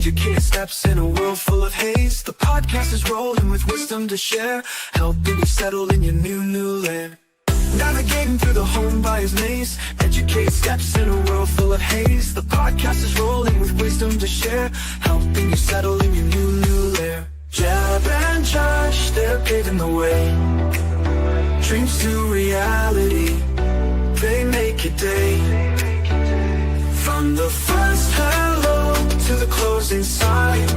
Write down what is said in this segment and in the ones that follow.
Educated steps in a world full of haze. The podcast is rolling with wisdom to share, helping you settle in your new lair. Navigating through the home buyer's maze. Educated steps in a world full of haze. The podcast is rolling with wisdom to share, helping you settle in your new lair. Jeb and Josh, they're paving the way. Dreams to reality, they make it day. From the first hello to the closing sign,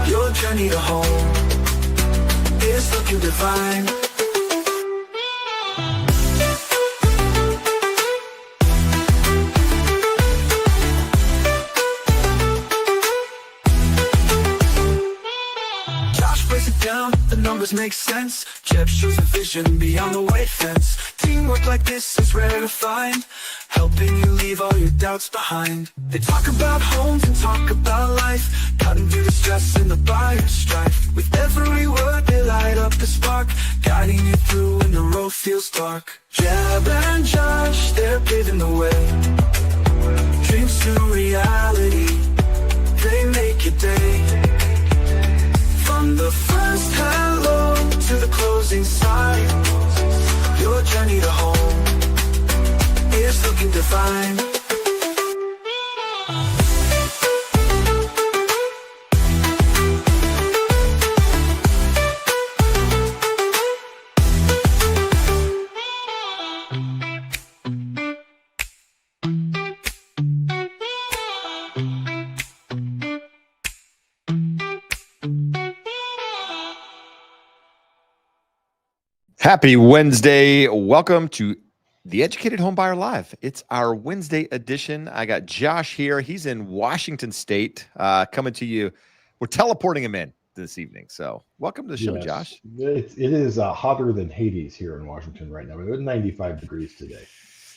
your journey to home is looking divine. Josh breaks it down, the numbers make sense. Jeb shows a vision beyond the white fence. Teamwork like this is rare to find, helping you leave all your doubts behind. They talk about homes and talk about life, cutting through the stress and the buyer's strife. With every word they light up the spark, guiding you through when the road feels dark. Jeb and Josh, they're paving the way. Dreams to reality, they make it day. From the first hello to the closing sign, your journey to home is looking divine. Happy Wednesday. Welcome to the Educated Homebuyer Live. It's our Wednesday edition. I got Josh here. He's in Washington State, coming to you. We're teleporting him in this evening. So welcome to the show, Yes. Josh. It is hotter than Hades here in Washington right now. We're at 95 degrees today.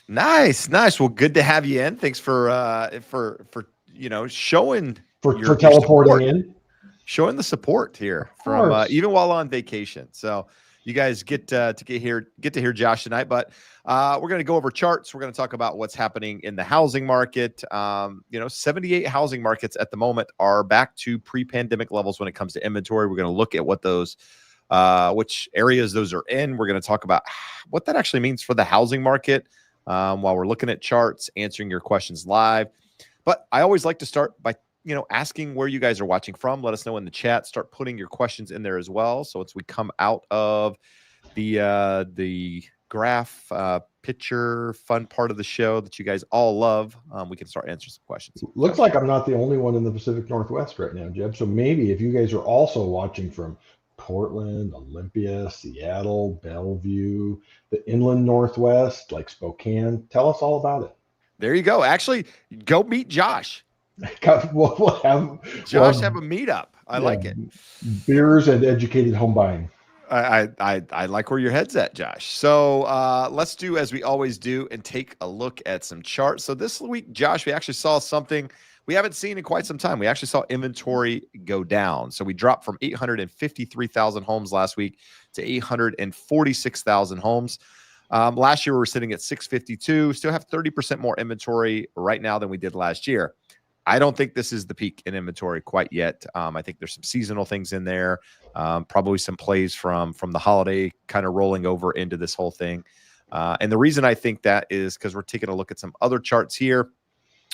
Nice. Well, good to have you in. Thanks for showing For teleporting in. Showing the support here from even while on vacation. So you guys get to hear Josh tonight, but we're going to go over charts. We're going to talk about what's happening in the housing market. 78 housing markets at the moment are back to pre-pandemic levels when it comes to inventory. We're going to look at what those, which areas those are in. We're going to talk about what that actually means for the housing market while we're looking at charts, answering your questions live. But I always like to start by asking where you guys are watching from. Let us know in the chat. Start putting your questions in there as well. So once we come out of the graph picture fun part of the show that you guys all love, we can start answering some questions. Looks like I'm not the only one in the Pacific Northwest right now, Jeb. So maybe if you guys are also watching from Portland, Olympia, Seattle, Bellevue, the inland Northwest, like Spokane, tell us all about it. There you go. Actually, go meet Josh. We'll have a meetup. I like it. Beers and educated home buying. I like where your head's at, Josh. So let's do as we always do and take a look at some charts. So this week, Josh, we actually saw something we haven't seen in quite some time. We actually saw inventory go down. So we dropped from 853,000 homes last week to 846,000 homes. Last year, we were sitting at 652. Still have 30% more inventory right now than we did last year. I don't think this is the peak in inventory quite yet. I think there's some seasonal things in there, probably some plays from the holiday kind of rolling over into this whole thing. And the reason I think that is because we're taking a look at some other charts here,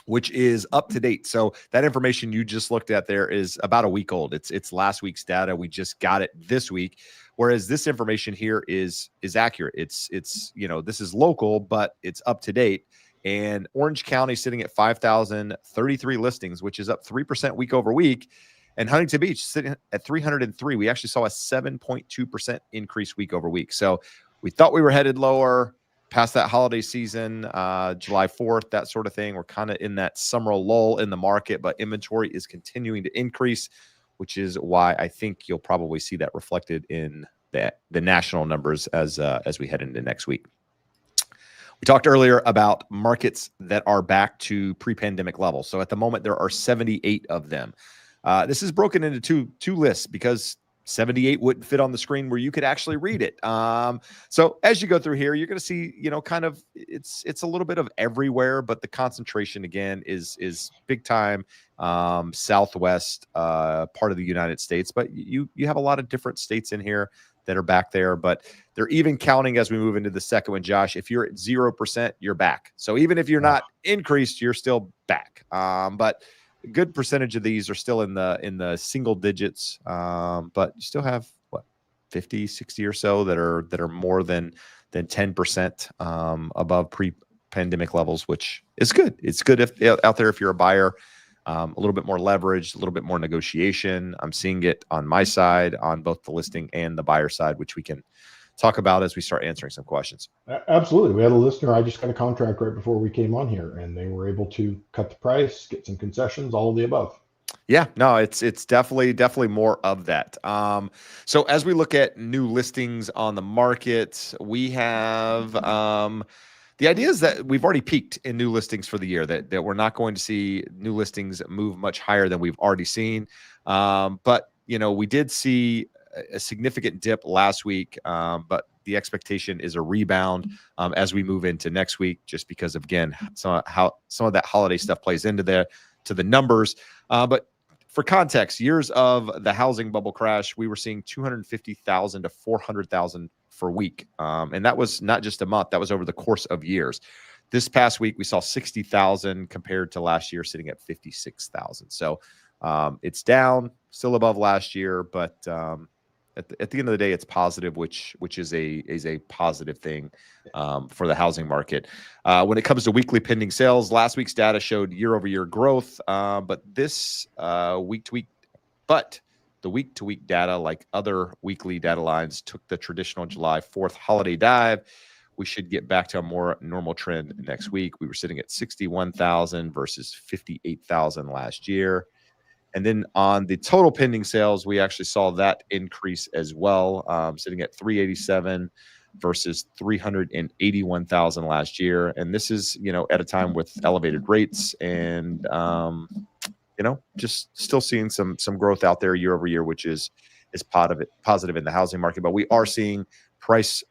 which is up to date. So that information you just looked at there is about a week old. It's last week's data. We just got it this week. Whereas this information here is accurate. It's this is local, but it's up to date. And Orange County sitting at 5,033 listings, which is up 3% week over week. And Huntington Beach sitting at 303. We actually saw a 7.2% increase week over week. So we thought we were headed lower past that holiday season, July 4th, that sort of thing. We're kind of in that summer lull in the market, but inventory is continuing to increase, which is why I think you'll probably see that reflected in the national numbers as we head into next week. We talked earlier about markets that are back to pre-pandemic levels. So at the moment, there are 78 of them. This is broken into two lists because 78 wouldn't fit on the screen where you could actually read it. So as you go through here, you're going to see, kind of it's a little bit of everywhere, but the concentration again is big time Southwest part of the United States. But you have a lot of different states in here that are back there, but they're even counting as we move into the second one, Josh. If you're at 0%, you're back. So even if you're not increased, you're still back. But a good percentage of these are still in the single digits. But you still have 50, 60 or so that are more than 10% above pre-pandemic levels, which is good. It's good if out there if you're a buyer. A little bit more leverage, a little bit more negotiation. I'm seeing it on my side, on both the listing and the buyer side, which we can talk about as we start answering some questions. Absolutely. We had a listener. I just got a contract right before we came on here, and they were able to cut the price, get some concessions, all of the above. Yeah, no, it's definitely more of that. So as we look at new listings on the market, we have the idea is that we've already peaked in new listings for the year, that we're not going to see new listings move much higher than we've already seen. But, we did see a significant dip last week, but the expectation is a rebound as we move into next week, just because of, again, some of that holiday stuff plays into the numbers. But for context, years of the housing bubble crash, we were seeing 250,000 to 400,000 per week. And that was not just a month, that was over the course of years. This past week, we saw 60,000 compared to last year, sitting at 56,000. So it's down, still above last year, but at the end of the day, it's positive, which is a positive thing for the housing market. When it comes to weekly pending sales, last week's data showed year-over-year growth, but this week-to-week, the week-to-week data, like other weekly data lines, took the traditional July 4th holiday dive. We should get back to a more normal trend next week. We were sitting at 61,000 versus 58,000 last year. And then on the total pending sales, we actually saw that increase as well, sitting at 387 versus 381,000 last year. And this is, at a time with elevated rates and, just still seeing some growth out there year over year, which is positive in the housing market. But we are seeing price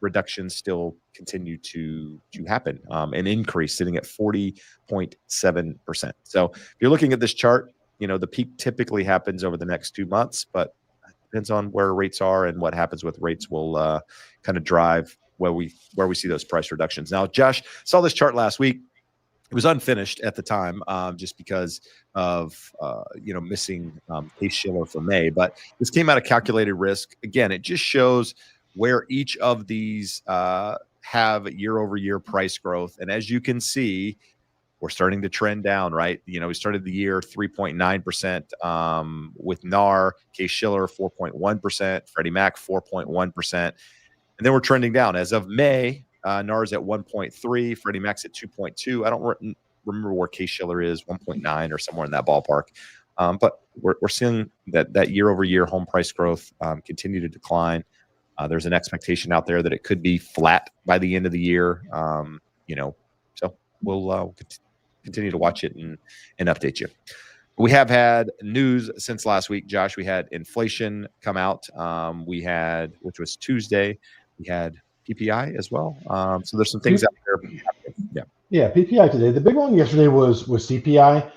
reductions still continue to happen, an increase sitting at 40.7%. So if you're looking at this chart, the peak typically happens over the next 2 months, but it depends on where rates are, and what happens with rates will kind of drive where we see those price reductions. Now, Josh saw this chart last week. It was unfinished at the time, just because of missing Case-Shiller for May, but this came out of calculated risk. Again, it just shows where each of these have year-over-year price growth. And as you can see, we're starting to trend down, right? We started the year 3.9% with NAR, Case-Shiller 4.1%, Freddie Mac 4.1%. And then we're trending down. As of May, NAR is at 1.3, Freddie Mac's at 2.2. I don't remember where Case-Shiller is, 1.9 or somewhere in that ballpark. But we're seeing that year-over-year home price growth continue to decline. There's an expectation out there that it could be flat by the end of the year. So we'll continue to watch it and update you. We have had news since last week, Josh. We had inflation come out. Which was Tuesday. We had PPI as well. So there's some things out there. Yeah, PPI today. The big one yesterday was CPI,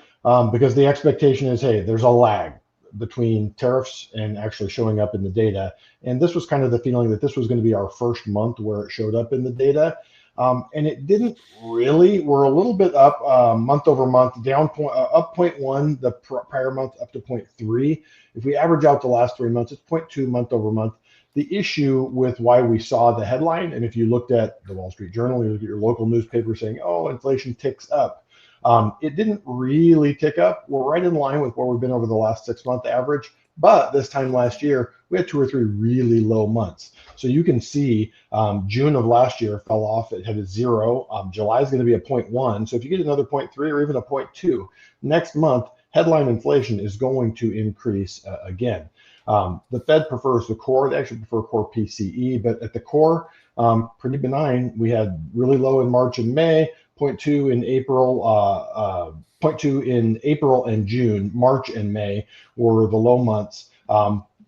because the expectation is, hey, there's a lag between tariffs and actually showing up in the data. And this was kind of the feeling that this was going to be our first month where it showed up in the data. And it didn't really. We're a little bit up month over month, down up 0.1 the prior month, up to 0.3. If we average out the last 3 months, it's 0.2 month over month. The issue with why we saw the headline, and if you looked at the Wall Street Journal, you look at your local newspaper saying, oh, inflation ticks up. It didn't really tick up. We're right in line with where we've been over the last 6 month average. But this time last year, we had 2 or 3 really low months. So you can see June of last year fell off. It had a 0. July is going to be a 0.1. So if you get another 0.3 or even a 0.2, next month, headline inflation is going to increase again. The Fed prefers the core. They actually prefer core PCE. But at the core, pretty benign. We had really low in March and May, 0.2 in April, 0.2 in April and June. March and May were the low months.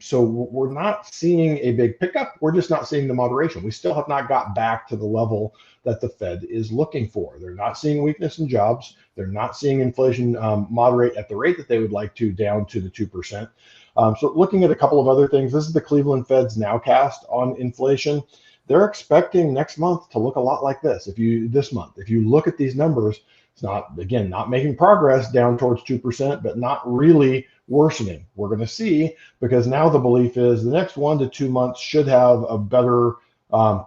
So we're not seeing a big pickup. We're just not seeing the moderation. We still have not got back to the level that the Fed is looking for. They're not seeing weakness in jobs. They're not seeing inflation moderate at the rate that they would like to, down to the 2%. So looking at a couple of other things, this is the Cleveland Fed's nowcast on inflation. They're expecting next month to look a lot like this. If you look at these numbers, it's not making progress down towards 2%, but not really worsening. We're going to see, because now the belief is the next 1 to 2 months should have a better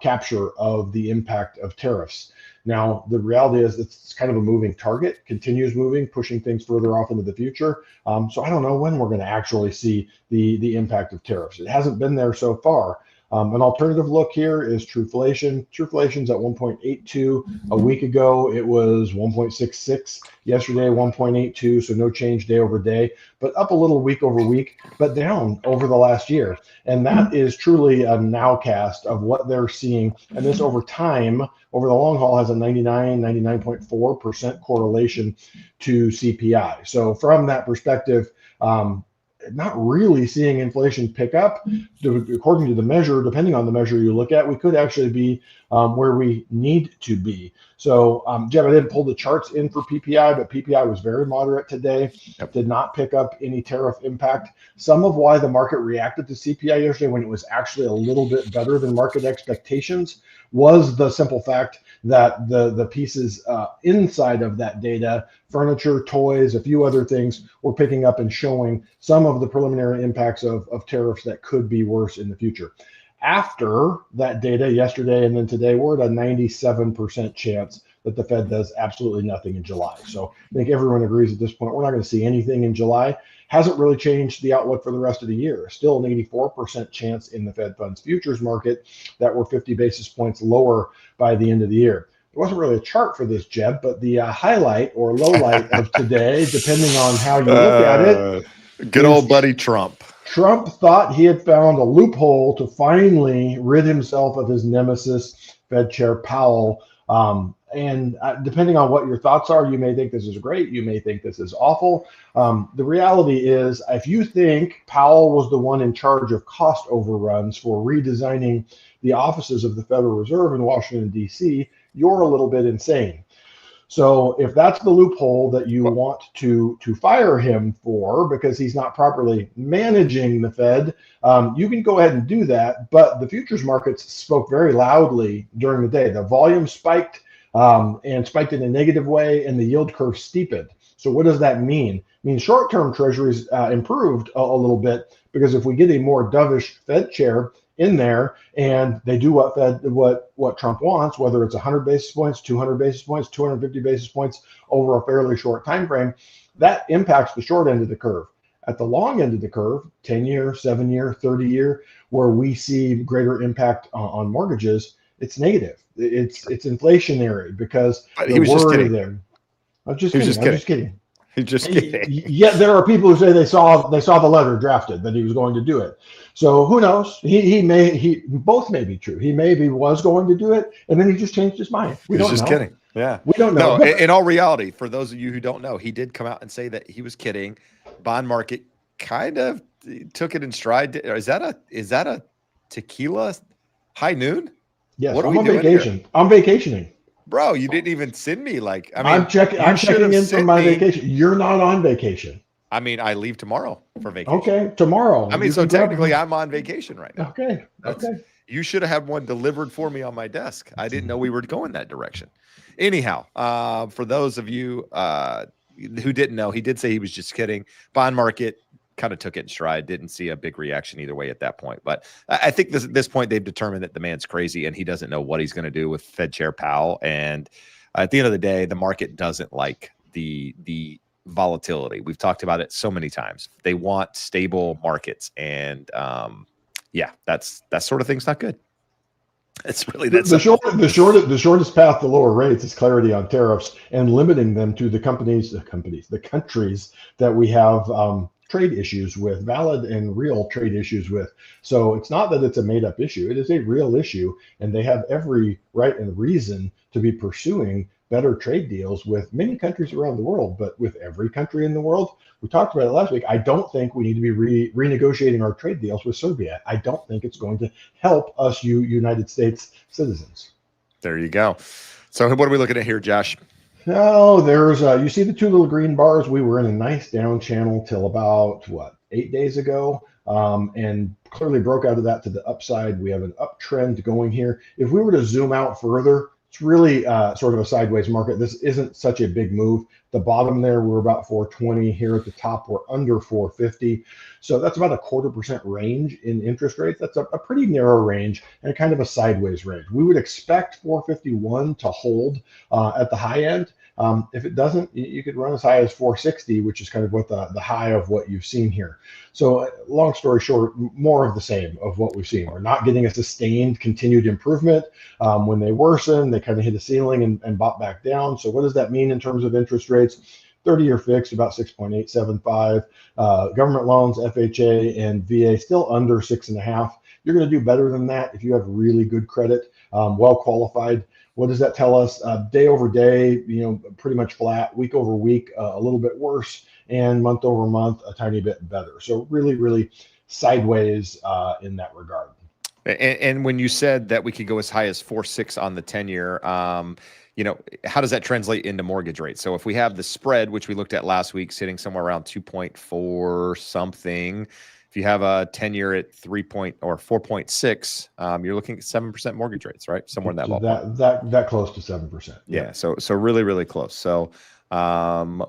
capture of the impact of tariffs. Now, the reality is it's kind of a moving target, continues moving, pushing things further off into the future. So I don't know when we're going to actually see the impact of tariffs. It hasn't been there so far. An alternative look here is Trueflation. Trueflation's at 1.82. A week ago, it was 1.66. Yesterday, 1.82. So no change day over day, but up a little week over week, but down over the last year. And that is truly a nowcast of what they're seeing. And this over time, over the long haul, has a 99.4% correlation to CPI. So from that perspective, not really seeing inflation pick up. According to the measure, depending on the measure you look at, we could actually be where we need to be. So, Jeb, I didn't pull the charts in for PPI, but PPI was very moderate today. Yep. Did not pick up any tariff impact. Some of why the market reacted to CPI yesterday, when it was actually a little bit better than market expectations, was the simple fact that the pieces inside of that data, furniture, toys, a few other things, were picking up and showing some of the preliminary impacts of tariffs that could be worse in the future. After that data yesterday and then today, we're at a 97% chance that the Fed does absolutely nothing in July. So I think everyone agrees at this point, we're not going to see anything in July. Hasn't really changed the outlook for the rest of the year. Still an 84% chance in the Fed funds futures market that we're 50 basis points lower by the end of the year. There wasn't really a chart for this, Jeb, but the highlight or low light of today, depending on how you look at it. Good old buddy Trump. Trump thought he had found a loophole to finally rid himself of his nemesis, Fed Chair Powell. And depending on what your thoughts are, you may think this is great. You may think this is awful. The reality is, if you think Powell was the one in charge of cost overruns for redesigning the offices of the Federal Reserve in Washington, D.C., you're a little bit insane. So if that's the loophole that you want to fire him for because he's not properly managing the Fed, you can go ahead and do that. But the futures markets spoke very loudly during the day. The volume spiked and spiked in a negative way, and the yield curve steepened. So what does that mean? It means short-term treasuries improved a little bit, because if we get a more dovish Fed chair in there and they do what Trump wants, whether it's 100 basis points, 200 basis points, 250 basis points over a fairly short time frame, that impacts the short end of the curve. At the long end of the curve, 10-year, 7-year, 30-year, where we see greater impact on mortgages, it's negative. It's inflationary, because he was just kidding. There. I'm just kidding. He's just kidding. Yeah, there are people who say they saw the letter drafted that he was going to do it. So who knows? Both may be true. He maybe was going to do it, and then he just changed his mind. We don't know. Kidding. Yeah, we don't know. No, in all reality, for those of you who don't know, he did come out and say that he was kidding. Bond market kind of took it in stride. Is that a tequila high noon? Yes, what are I'm we on doing vacation. Here? I'm vacationing. Bro, you didn't even send me I'm checking in from my vacation. You're not on vacation. I mean, I leave tomorrow for vacation. Okay, tomorrow. I mean, so technically I'm on vacation right now. Okay. You should have had one delivered for me on my desk. I didn't know we were going that direction. Anyhow, for those of you who didn't know, he did say he was just kidding. Bond market kind of took it in stride. Didn't see a big reaction either way at that point. But I think at this point, they've determined that the man's crazy and he doesn't know what he's going to do with Fed Chair Powell. And at the end of the day, the market doesn't like the volatility. We've talked about it so many times. They want stable markets. And yeah, that sort of thing's not good. It's really that the shortest path to lower rates is clarity on tariffs and limiting them to the countries that we have trade issues with, valid and real trade issues with. So it's not that it's a made up issue. It is a real issue, and they have every right and reason to be pursuing better trade deals with many countries around the world, but with every country in the world. We talked about it last week. I don't think we need to be renegotiating our trade deals with Serbia. I don't think it's going to help us, United States citizens. There you go. So what are we looking at here, Josh? Oh, there's you see the two little green bars. We were in a nice down channel till about 8 days ago, and clearly broke out of that to the upside. We have an uptrend going here. If we were to zoom out further, it's really sort of a sideways market. This isn't such a big move. The bottom there, we're about 420. Here at the top, we're under 450. So that's about a 0.25% range in interest rates. That's a pretty narrow range and kind of a sideways range. We would expect 451 to hold at the high end. If it doesn't, you could run as high as 460, which is kind of what the high of what you've seen here. So long story short, more of the same of what we've seen. We're not getting a sustained continued improvement. When they worsen, they kind of hit a ceiling and bop back down. So what does that mean in terms of interest rates? 30-year fixed about 6.875. Government loans, FHA and VA still under 6.5. You're going to do better than that if you have really good credit, well qualified. What does that tell us? Day over day, pretty much flat. Week over week, a little bit worse, and month over month, a tiny bit better. So really, really sideways in that regard. And when you said that we could go as high as 4.6 on the 10-year, how does that translate into mortgage rates? So if we have the spread, which we looked at last week, sitting somewhere around 2.4 something. If you have a 10-year at 4.6, you're looking at 7% mortgage rates, right? Somewhere in that ballpark. That close to 7%. Yeah. So really, really close. So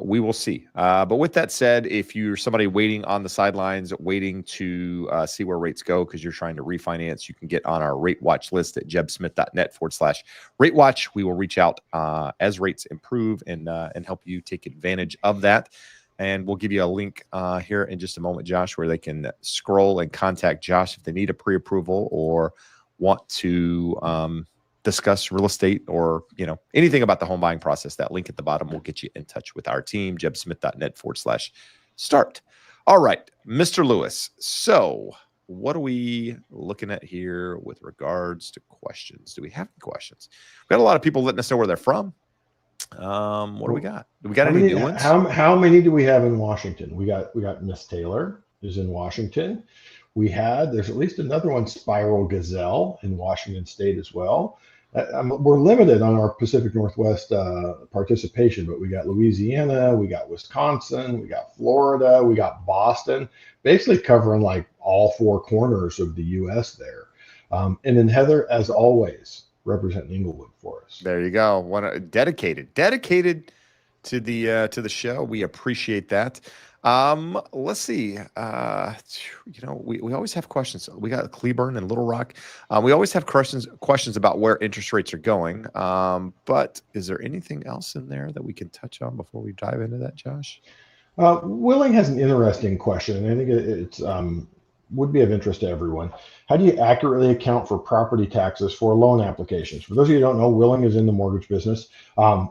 we will see. But with that said, if you're somebody waiting on the sidelines, waiting to see where rates go because you're trying to refinance, you can get on our rate watch list at jebsmith.net/rate watch. We will reach out as rates improve and help you take advantage of that. And we'll give you a link here in just a moment, Josh, where they can scroll and contact Josh if they need a pre-approval or want to discuss real estate or anything about the home buying process. That link at the bottom will get you in touch with our team, jebsmith.net/start. All right, Mr. Lewis. So what are we looking at here with regards to questions? Do we have any questions? We got a lot of people letting us know where they're from. What do we got? Do we got any new ones? How many do we have in Washington? We got Miss Taylor is in Washington. There's at least another one, Spiral Gazelle, in Washington State as well. We're limited on our Pacific Northwest participation, but we got Louisiana, we got Wisconsin, we got Florida, we got Boston, basically covering like all four corners of the U.S. there. And then Heather, as always, representing Inglewood for us. There you go. Dedicated to the show. We appreciate that. Let's see. We always have questions. We got Cleburne and Little Rock. We always have questions about where interest rates are going. But is there anything else in there that we can touch on before we dive into that, Josh? Willing has an interesting question, and I think it's would be of interest to everyone. How do you accurately account for property taxes for loan applications? For those of you who don't know, Willing is in the mortgage business.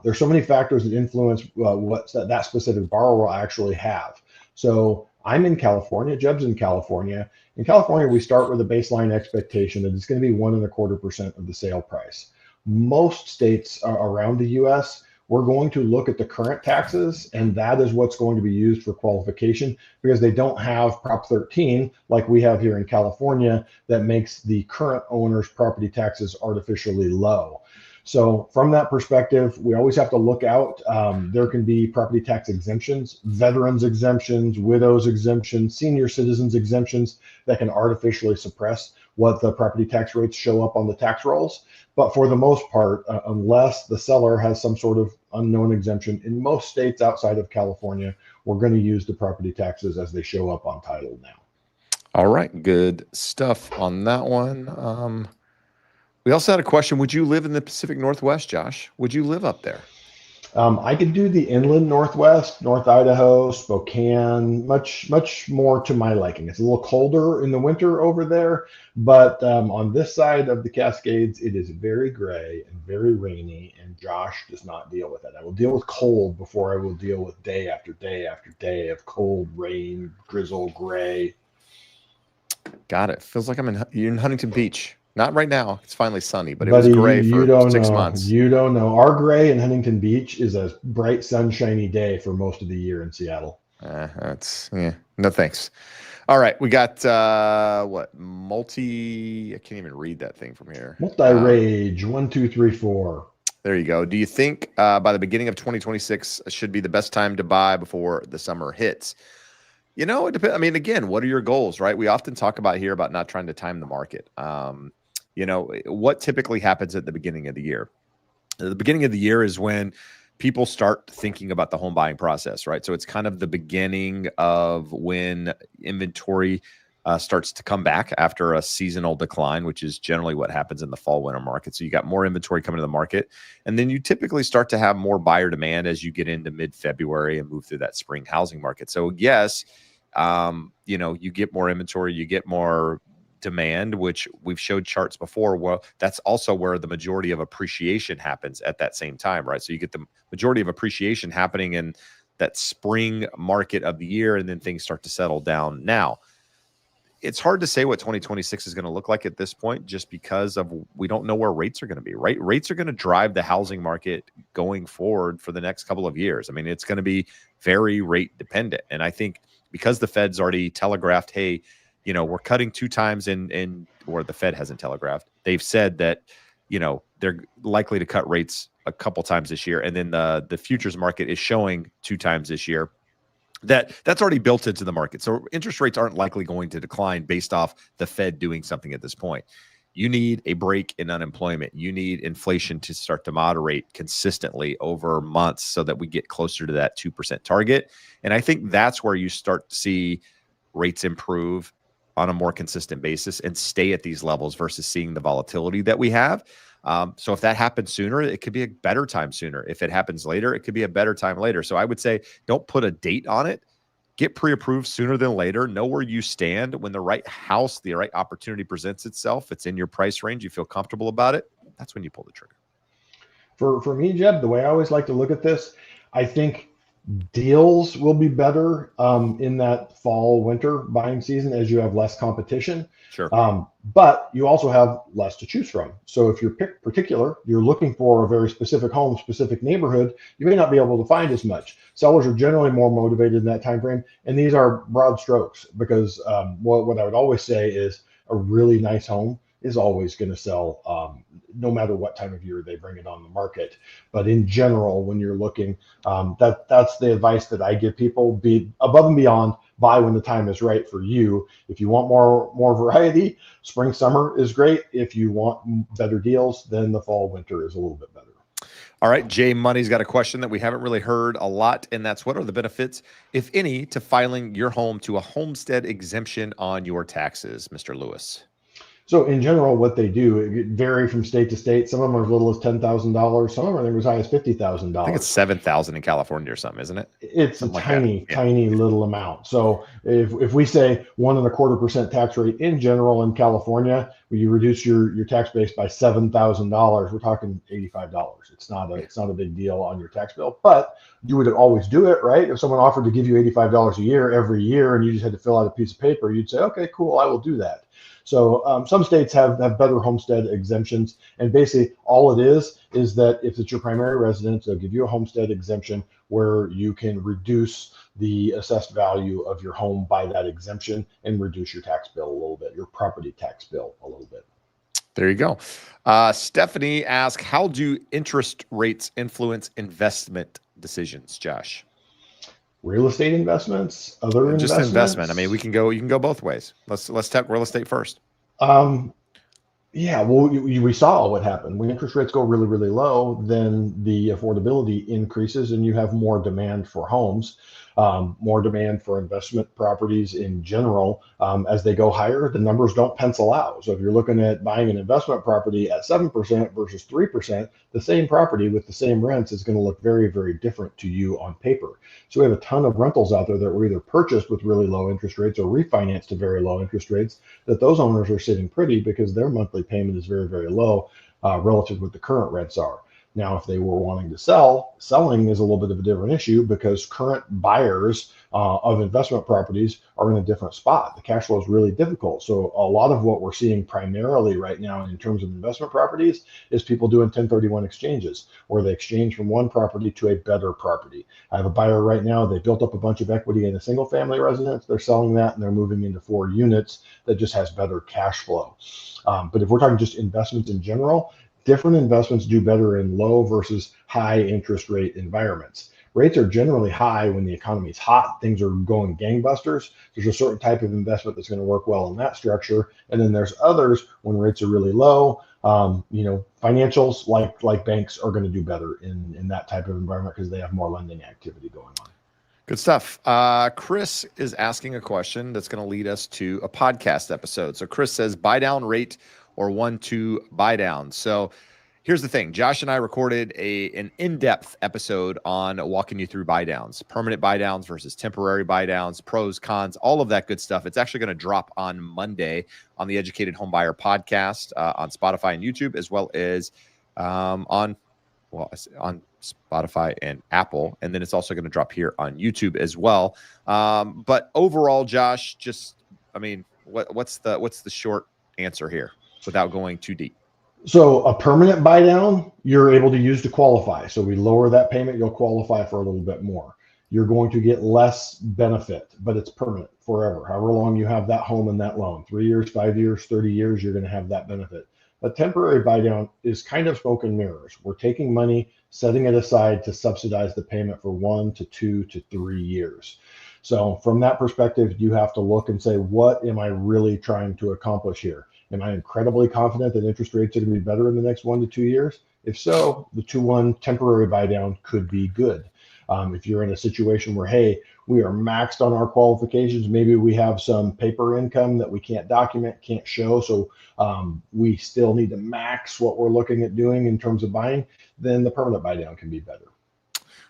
There's so many factors that influence what that specific borrower will actually have. So I'm in California, Jeb's in California. In California, we start with a baseline expectation that it's going to be 1.25% of the sale price. Most states around the US, we're going to look at the current taxes, and that is what's going to be used for qualification because they don't have Prop 13 like we have here in California that makes the current owner's property taxes artificially low. So from that perspective, we always have to look out. There can be property tax exemptions, veterans exemptions, widows exemptions, senior citizens exemptions that can artificially suppress what the property tax rates show up on the tax rolls. But for the most part, unless the seller has some sort of unknown exemption, in most states outside of California, we're going to use the property taxes as they show up on title now. All right, good stuff on that one. We also had a question. Would you live in the Pacific Northwest, Josh? Would you live up there? I could do the inland Northwest, North Idaho, Spokane, much more to my liking. It's a little colder in the winter over there, but on this side of the Cascades, it is very gray and very rainy, and Josh does not deal with it. I will deal with cold before I will deal with day after day after day of cold, rain, drizzle, gray. Got it. Feels like you're in Huntington Beach. Not right now. It's finally sunny, but it was Buddy, gray you for don't 6 months. know. You don't know. Our gray in Huntington Beach is a bright, sunshiny day for most of the year in Seattle. That's no thanks. All right, we got what I can't even read that thing from here. Multi-rage 1, 2, 3, 4. There you go. Do you think by the beginning of 2026 should be the best time to buy before the summer hits? It depends. I mean, again, what are your goals, right? We often talk about here about not trying to time the market. What typically happens at the beginning of the year? The beginning of the year is when people start thinking about the home buying process, right? So it's kind of the beginning of when inventory starts to come back after a seasonal decline, which is generally what happens in the fall winter market. So you got more inventory coming to the market, and then you typically start to have more buyer demand as you get into mid-February and move through that spring housing market. So yes, you get more inventory, you get more demand, which we've showed charts before. Well, that's also where the majority of appreciation happens at that same time, right? So you get the majority of appreciation happening in that spring market of the year, and then things start to settle down. Now, it's hard to say what 2026 is going to look like at this point, just because we don't know where rates are going to be, right? Rates are going to drive the housing market going forward for the next couple of years. I mean, it's going to be very rate dependent. And I think because the Fed's already telegraphed, hey, we're cutting 2 times or the Fed hasn't telegraphed. They've said that, they're likely to cut rates a couple times this year. And then the futures market is showing 2 times this year. That's already built into the market. So interest rates aren't likely going to decline based off the Fed doing something at this point. You need a break in unemployment. You need inflation to start to moderate consistently over months so that we get closer to that 2% target. And I think that's where you start to see rates improve on a more consistent basis and stay at these levels versus seeing the volatility that we have. So if that happens sooner, it could be a better time sooner. If it happens later, it could be a better time later. So I would say don't put a date on it. Get pre-approved sooner than later. Know where you stand. When the right house, the right opportunity presents itself, it's in your price range, you feel comfortable about it, that's when you pull the trigger. For me, Jeb, the way I always like to look at this, I think deals will be better in that fall winter buying season as you have less competition. Sure. But you also have less to choose from. So if you're you're looking for a very specific home, specific neighborhood, you may not be able to find as much. Sellers are generally more motivated in that time frame. And these are broad strokes because what I would always say is a really nice home is always going to sell no matter what time of year they bring it on the market. But in general, when you're looking, that's the advice that I give people: be above and beyond, buy when the time is right for you. If you want more variety, spring, summer is great. If you want better deals, then the fall, winter is a little bit better. All right, Jay Money's got a question that we haven't really heard a lot, and that's what are the benefits, if any, to filing your home to a homestead exemption on your taxes, Mr. Lewis? So in general, what they do, it vary from state to state. Some of them are as little as $10,000. Some of them are as high as $50,000. I think it's 7,000 in California or something, isn't it? It's something a tiny little amount. So if we say 1.25% tax rate in general in California, when you reduce your tax base by $7,000, we're talking $85. It's not a big deal on your tax bill, but you would always do it, right? If someone offered to give you $85 a year every year, and you just had to fill out a piece of paper, you'd say, okay, cool, I will do that. So some states have better homestead exemptions, and basically all it is that if it's your primary residence, they'll give you a homestead exemption where you can reduce the assessed value of your home by that exemption and reduce your tax bill a little bit, your property tax bill a little bit. There you go. Stephanie asks, how do interest rates influence investment decisions, Josh? Real estate investments, other just investments? Investment. I mean, you can go both ways. Let's talk real estate first. Yeah, well, we saw what happened when interest rates go really, really low. Then the affordability increases, and you have more demand for homes, more demand for investment properties in general. As they go higher, the numbers don't pencil out. So if you're looking at buying an investment property at 7% versus 3%, the same property with the same rents is going to look very, very different to you on paper. So we have a ton of rentals out there that were either purchased with really low interest rates or refinanced to very low interest rates, that those owners are sitting pretty because their monthly payment is very, very low relative to what the current rents are. Now, if they were wanting to sell, selling is a little bit of a different issue because current buyers of investment properties are in a different spot. The cash flow is really difficult. So a lot of what we're seeing primarily right now in terms of investment properties is people doing 1031 exchanges, where they exchange from one property to a better property. I have a buyer right now. They built up a bunch of equity in a single family residence. They're selling that and they're moving into 4 units that just has better cash flow. But if we're talking just investments in general, different investments do better in low versus high interest rate environments. Rates are generally high when the economy is hot, things are going gangbusters. There's a certain type of investment that's going to work well in that structure. And then there's others when rates are really low. Financials like banks are going to do better in that type of environment because they have more lending activity going on. Good stuff. Chris is asking a question that's going to lead us to a podcast episode. So Chris says, buy down rate or 1-2 buy down. So here's the thing. Josh and I recorded an in-depth episode on walking you through buy downs, permanent buy downs versus temporary buy downs, pros, cons, all of that good stuff. It's actually going to drop on Monday on the Educated Homebuyer podcast on Spotify and YouTube, as well as on Spotify and Apple. And then it's also going to drop here on YouTube as well. But overall, Josh, what's the short answer here without going too deep? So a permanent buy down, you're able to use to qualify. So we lower that payment, you'll qualify for a little bit more. You're going to get less benefit, but it's permanent forever. However long you have that home and that loan, 3 years, 5 years, 30 years, you're going to have that benefit. A temporary buy down is kind of smoke and mirrors. We're taking money, setting it aside to subsidize the payment for 1 to 2 to 3 years. So from that perspective, you have to look and say, what am I really trying to accomplish here? Am I incredibly confident that interest rates are going to be better in the next 1 to 2 years? If so, the 2-1 temporary buy down could be good. If you're in a situation where, hey, we are maxed on our qualifications, maybe we have some paper income that we can't document, can't show, so we still need to max what we're looking at doing in terms of buying, then the permanent buy down can be better.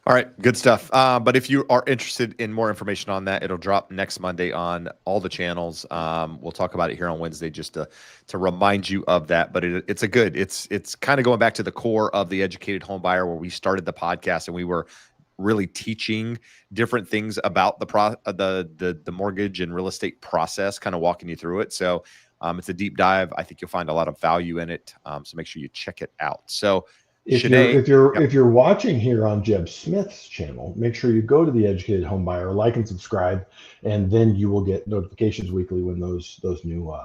All right, good stuff. But if you are interested in more information on that, it'll drop next Monday on all the channels. We'll talk about it here on Wednesday just to remind you of that. But it's kind of going back to the core of the Educated Home Buyer, where we started the podcast and we were really teaching different things about the mortgage and real estate process, kind of walking you through it. So it's a deep dive. I think you'll find a lot of value in it. So make sure you check it out. So if you're watching here on Jeb Smith's channel, make sure you go to the Educated Home Buyer, like and subscribe, and then you will get notifications weekly when those new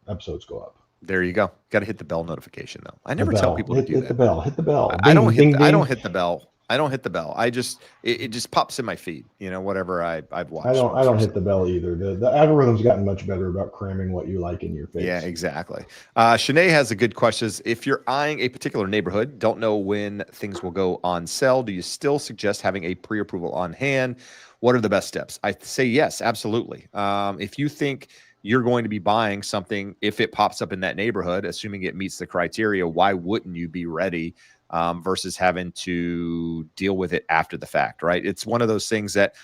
episodes go up. There you go. Got to hit the bell notification though. I never tell people to do that. Hit the bell. Hit the bell. I don't hit the bell. I don't hit the bell. It just pops in my feed, whatever I've watched. I don't hit the bell either. The algorithm's gotten much better about cramming what you like in your face. Yeah, exactly. Shanae has a good question. If you're eyeing a particular neighborhood, don't know when things will go on sale, do you still suggest having a pre-approval on hand? What are the best steps? I say yes, absolutely. If you think you're going to be buying something, if it pops up in that neighborhood, assuming it meets the criteria, why wouldn't you be ready? Versus having to deal with it after the fact, right? It's one of those things that,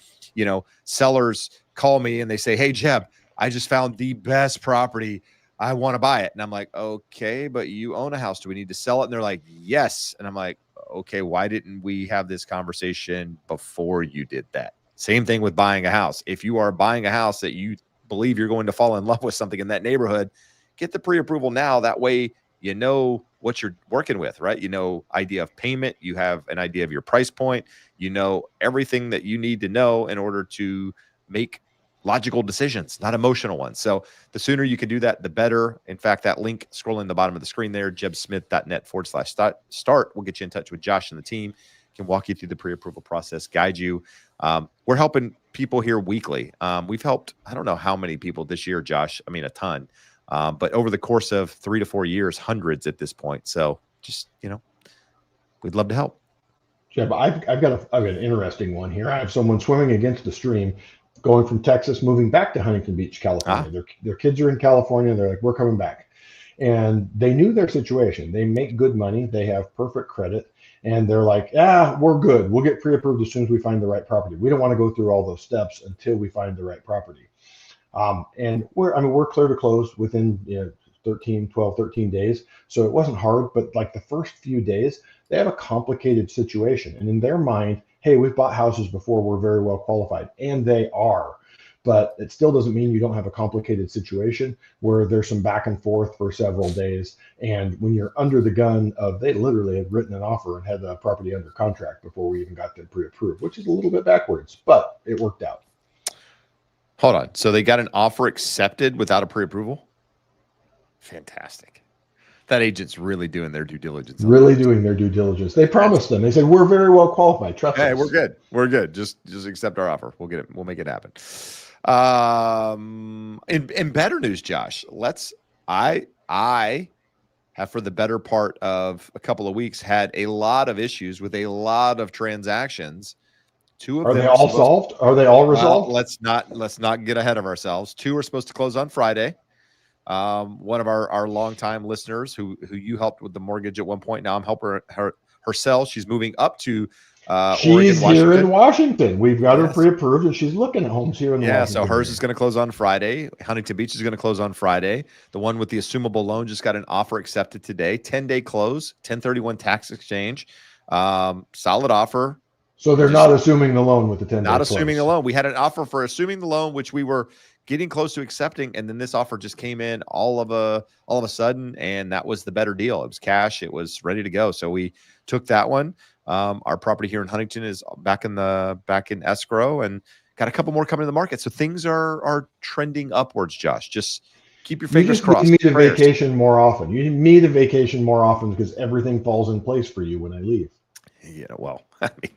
sellers call me and they say, hey, Jeb, I just found the best property. I want to buy it. And I'm like, okay, but you own a house. Do we need to sell it? And they're like, yes. And I'm like, okay, why didn't we have this conversation before you did that? Same thing with buying a house. If you are buying a house that you believe you're going to fall in love with something in that neighborhood, get the pre-approval now. That way, you know what you're working with, right? Idea of payment. You have an idea of your price point. Everything that you need to know in order to make logical decisions, not emotional ones. So the sooner you can do that, the better. In fact, that link scrolling the bottom of the screen there, jebsmith.net/start, will get you in touch with Josh and the team. Can walk you through the pre-approval process, guide you. We're helping people here weekly. We've helped, I don't know how many people this year, Josh. I mean, a ton. But over the course of 3 to 4 years, hundreds at this point. So just, we'd love to help. Yeah, but I've got an interesting one here. I have someone swimming against the stream, going from Texas, moving back to Huntington Beach, California. Their kids are in California. They're like, we're coming back. And they knew their situation. They make good money. They have perfect credit. And they're like, we're good. We'll get pre-approved as soon as we find the right property. We don't want to go through all those steps until we find the right property. And we're clear to close within 12, 13 days. So it wasn't hard, but like the first few days, they have a complicated situation. And in their mind, hey, we've bought houses before, we're very well qualified. And they are. But it still doesn't mean you don't have a complicated situation where there's some back and forth for several days. And when you're under the gun of, they literally had written an offer and had the property under contract before we even got them pre-approved, which is a little bit backwards, but it worked out. Hold on. So they got an offer accepted without a pre-approval? Fantastic. That agent's really doing their due diligence. Really doing their due diligence. They promised them. They said, we're very well qualified. Trust us. Hey, we're good. We're good. Just accept our offer. We'll get it. We'll make it happen. In better news, Josh, I have for the better part of a couple of weeks had a lot of issues with a lot of transactions. Two of them are they all solved? Are they all resolved? Let's not get ahead of ourselves. Two are supposed to close on Friday. One of our longtime listeners who you helped with the mortgage at one point. Now I'm helping her sell. She's moving up to she's Oregon, here in Washington. We've got her Yes. pre-approved, and she's looking at homes here in Washington. So hers is going to close on Friday. Huntington Beach is going to close on Friday. The one with the assumable loan just got an offer accepted today. 10-day close, 1031 tax exchange. Solid offer. So they're not assuming the loan with the 10-day Not close. assuming the loan. We had an offer for assuming the loan, which we were getting close to accepting, and then this offer just came in all of a sudden, and that was the better deal. It was cash. It was ready to go. So we took that one. Our property here in Huntington is back in escrow, and got a couple more coming to the market. So things are trending upwards, Josh. Just keep your fingers crossed. You need a vacation more often. You need a vacation more often because everything falls in place for you when I leave. Yeah, well, I mean,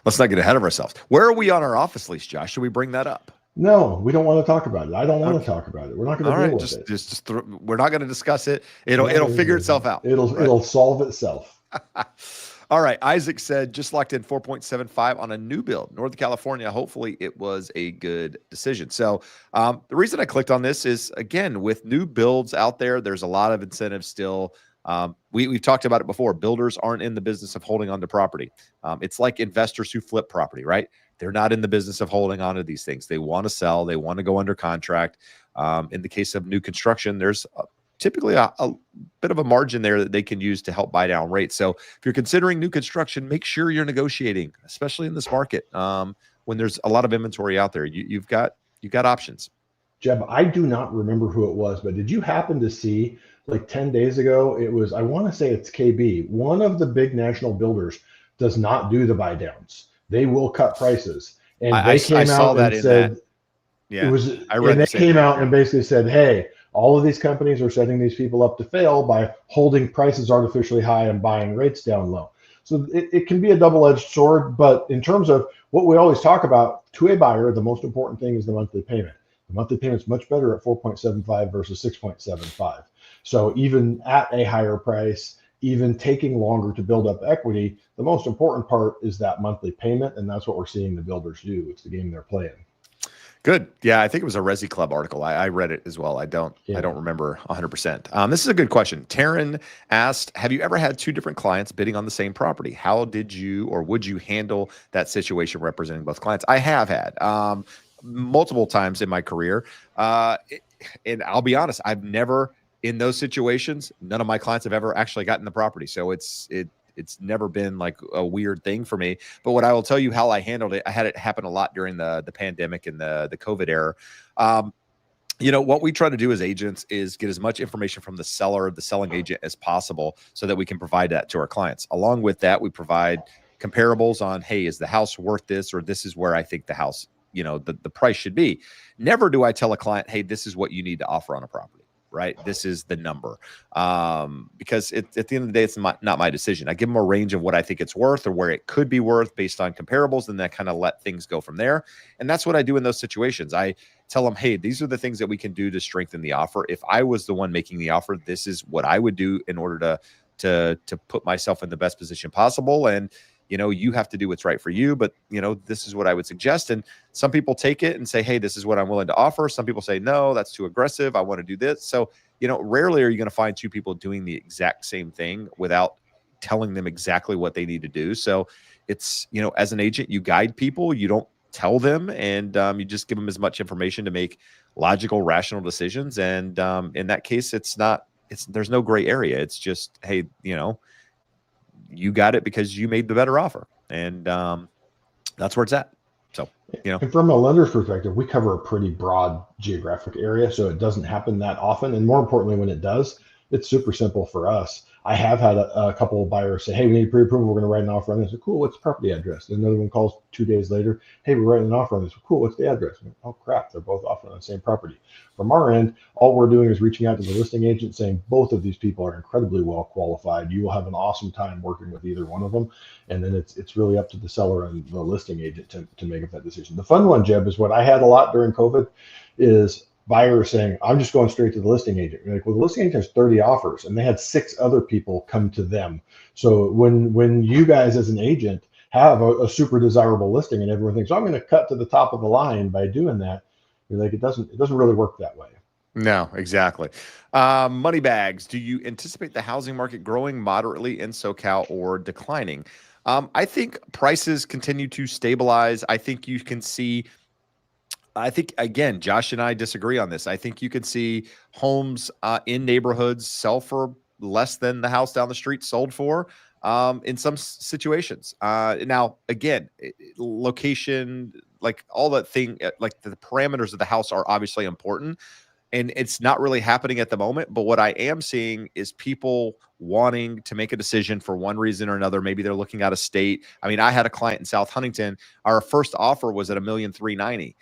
let's not get ahead of ourselves. Where are we on our office lease, Josh? Should we bring that up? No, we don't want to talk about it. I don't want to talk about it. We're not going to deal with it. Just we're not going to discuss it. It'll figure itself out. It'll solve itself. All right. Isaac said just locked in 4.75 on a new build, Northern California. Hopefully it was a good decision. So the reason I clicked on this is, again, with new builds out there, there's a lot of incentives still. We've talked about it before. Builders aren't in the business of holding on to property. It's like investors who flip property, right? They're not in the business of holding on to these things. They want to sell. They want to go under contract. In the case of new construction, there's typically a bit of a margin there that they can use to help buy down rates. So if you're considering new construction, make sure you're negotiating, especially in this market when there's a lot of inventory out there. You've got options. Jeb, I do not remember who it was, but did you happen to see like 10 days ago? It was, I want to say it's KB. One of the big national builders does not do the buy downs. They will cut prices. And they came out and said, they came out and basically said, hey, all of these companies are setting these people up to fail by holding prices artificially high and buying rates down low. So it can be a double-edged sword, but in terms of what we always talk about, to a buyer, the most important thing is the monthly payment. The monthly payment's much better at 4.75 versus 6.75. So even at a higher price, even taking longer to build up equity, the most important part is that monthly payment, and that's what we're seeing the builders do. It's the game they're playing. Good. Yeah, I think it was a Resi Club article. I read it as well. I don't remember 100%. This is a good question. Taryn asked, have you ever had two different clients bidding on the same property? How did you or would you handle that situation representing both clients? I have had multiple times in my career. And I'll be honest, I've never, in those situations, none of my clients have ever actually gotten the property. So it's never been like a weird thing for me. But what I will tell you how I handled it, I had it happen a lot during the pandemic and the COVID era. What we try to do as agents is get as much information from the seller, the selling agent, as possible so that we can provide that to our clients. Along with that, we provide comparables on, hey, is the house worth this, or this is where I think the house, the price should be. Never do I tell a client, hey, this is what you need to offer on a property. Right? This is the number. Because at the end of the day, it's not my decision. I give them a range of what I think it's worth or where it could be worth based on comparables, and then kind of let things go from there. And that's what I do in those situations. I tell them, hey, these are the things that we can do to strengthen the offer. If I was the one making the offer, this is what I would do in order to put myself in the best position possible. And you have to do what's right for you, but this is what I would suggest. And some people take it and say, hey, this is what I'm willing to offer. Some people say, no, that's too aggressive. I want to do this. So, rarely are you going to find two people doing the exact same thing without telling them exactly what they need to do. So it's, as an agent, you guide people. You don't tell them, and you just give them as much information to make logical, rational decisions. And in that case, there's no gray area. It's just, hey, you got it because you made the better offer. And that's where it's at. So, And from a lender's perspective, we cover a pretty broad geographic area, so it doesn't happen that often. And more importantly, when it does, it's super simple for us. I have had a couple of buyers say, hey, we need pre-approval. We're going to write an offer on this. Cool, what's the property address? And another one calls 2 days later. Hey, we're writing an offer on this. Cool, what's the address? Oh, crap, they're both offering on the same property. From our end, all we're doing is reaching out to the listing agent saying both of these people are incredibly well qualified. You will have an awesome time working with either one of them. And then it's really up to the seller and the listing agent to make up that decision. The fun one, Jeb, is what I had a lot during COVID is buyers saying, I'm just going straight to the listing agent. You're like, well, the listing agent has 30 offers and they had 6 other people come to them. So when you guys as an agent have a super desirable listing and everyone thinks, I'm going to cut to the top of the line by doing that, you're like, it doesn't really work that way. No, exactly. Money bags. Do you anticipate the housing market growing moderately in SoCal or declining? I think prices continue to stabilize. I think you can see, again, Josh and I disagree on this. I think you can see homes in neighborhoods sell for less than the house down the street sold for in some situations. Now, again, location, like all that thing, like the parameters of the house are obviously important. And it's not really happening at the moment. But what I am seeing is people wanting to make a decision for one reason or another. Maybe they're looking out of state. I mean, I had a client in South Huntington. Our first offer was at $1,390,000,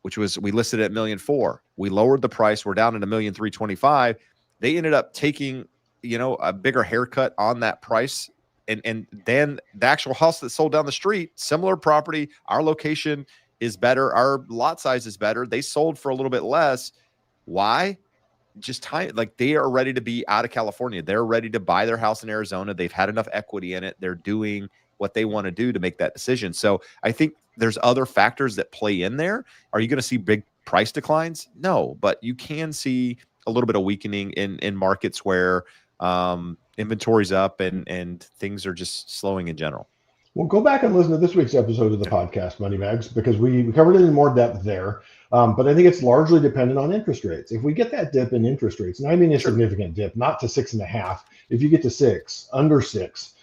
which was, we listed at $1,400,000. We lowered the price. We're down at $1,325,000. They ended up taking, a bigger haircut on that price. And then the actual house that sold down the street, similar property, our location is better. Our lot size is better. They sold for a little bit less. Why? Just time. Like, they are ready to be out of California. They're ready to buy their house in Arizona. They've had enough equity in it. They're doing what they want to do to make that decision. So I think there's other factors that play in there. Are you going to see big price declines? No, but you can see a little bit of weakening in markets where inventory's up and things are just slowing in general. Well, go back and listen to this week's episode of the podcast, Money Bags, because we covered it in more depth there. But I think it's largely dependent on interest rates. If we get that dip in interest rates, and I mean a significant dip, not to 6.5, if you get to 6, under 6,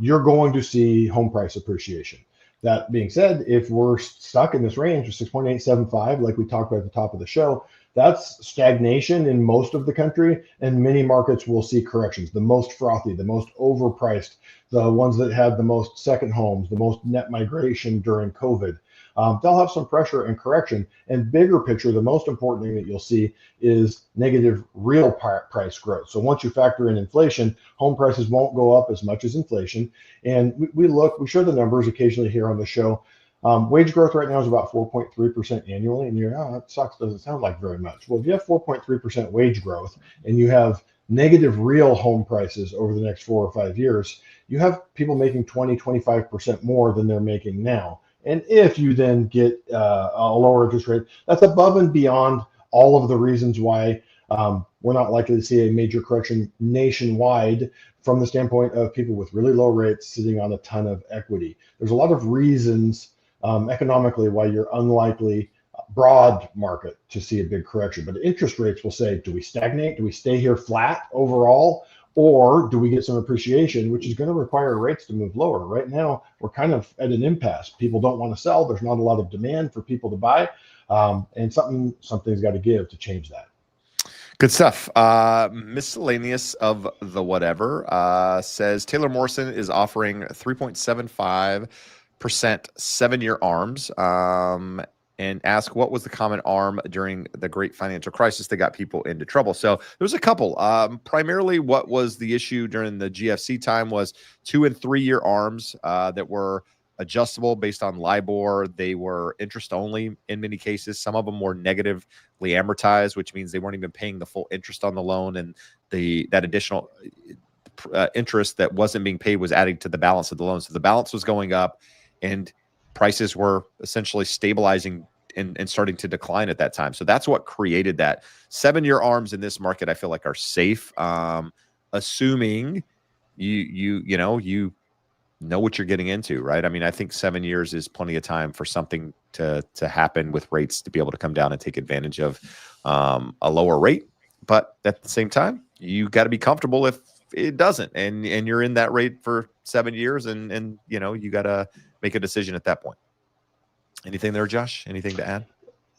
you're going to see home price appreciation. That being said, if we're stuck in this range of 6.875, like we talked about at the top of the show, that's stagnation in most of the country, and many markets will see corrections. The most frothy, the most overpriced, the ones that had the most second homes, the most net migration during COVID, they'll have some pressure and correction. And bigger picture, the most important thing that you'll see is negative real price growth. So once you factor in inflation, home prices won't go up as much as inflation. And we show the numbers occasionally here on the show. Wage growth right now is about 4.3% annually, and you're, that sucks, doesn't sound like very much. Well, if you have 4.3% wage growth and you have negative real home prices over the next 4 or 5 years, you have people making 20-25% more than they're making now. And if you then get a lower interest rate, that's above and beyond all of the reasons why we're not likely to see a major correction nationwide from the standpoint of people with really low rates sitting on a ton of equity. There's a lot of reasons economically why you're unlikely broad market to see a big correction. But interest rates will say, do we stagnate? Do we stay here flat overall? Or do we get some appreciation, which is going to require rates to move lower? Right now, we're kind of at an impasse. People don't want to sell. There's not a lot of demand for people to buy. And something's got to give to change that. Good stuff. Miscellaneous of the whatever says Taylor Morrison is offering 3.75% 7-year ARMs, and ask what was the common ARM during the great financial crisis that got people into trouble. So there's a couple. Primarily what was the issue during the GFC time was 2- and 3-year ARMs that were adjustable based on LIBOR. They were interest only in many cases. Some of them were negatively amortized, which means they weren't even paying the full interest on the loan, and that additional interest that wasn't being paid was adding to the balance of the loan. So the balance was going up, and prices were essentially stabilizing and starting to decline at that time. So that's what created that. 7-year ARMs in this market, I feel like, are safe, assuming you know what you're getting into, right? I mean, I think 7 years is plenty of time for something to happen with rates to be able to come down and take advantage of a lower rate. But at the same time, you got to be comfortable if it doesn't, and you're in that rate for 7 years, and you know, you got to make a decision at that point. Anything there, Josh? Anything to add?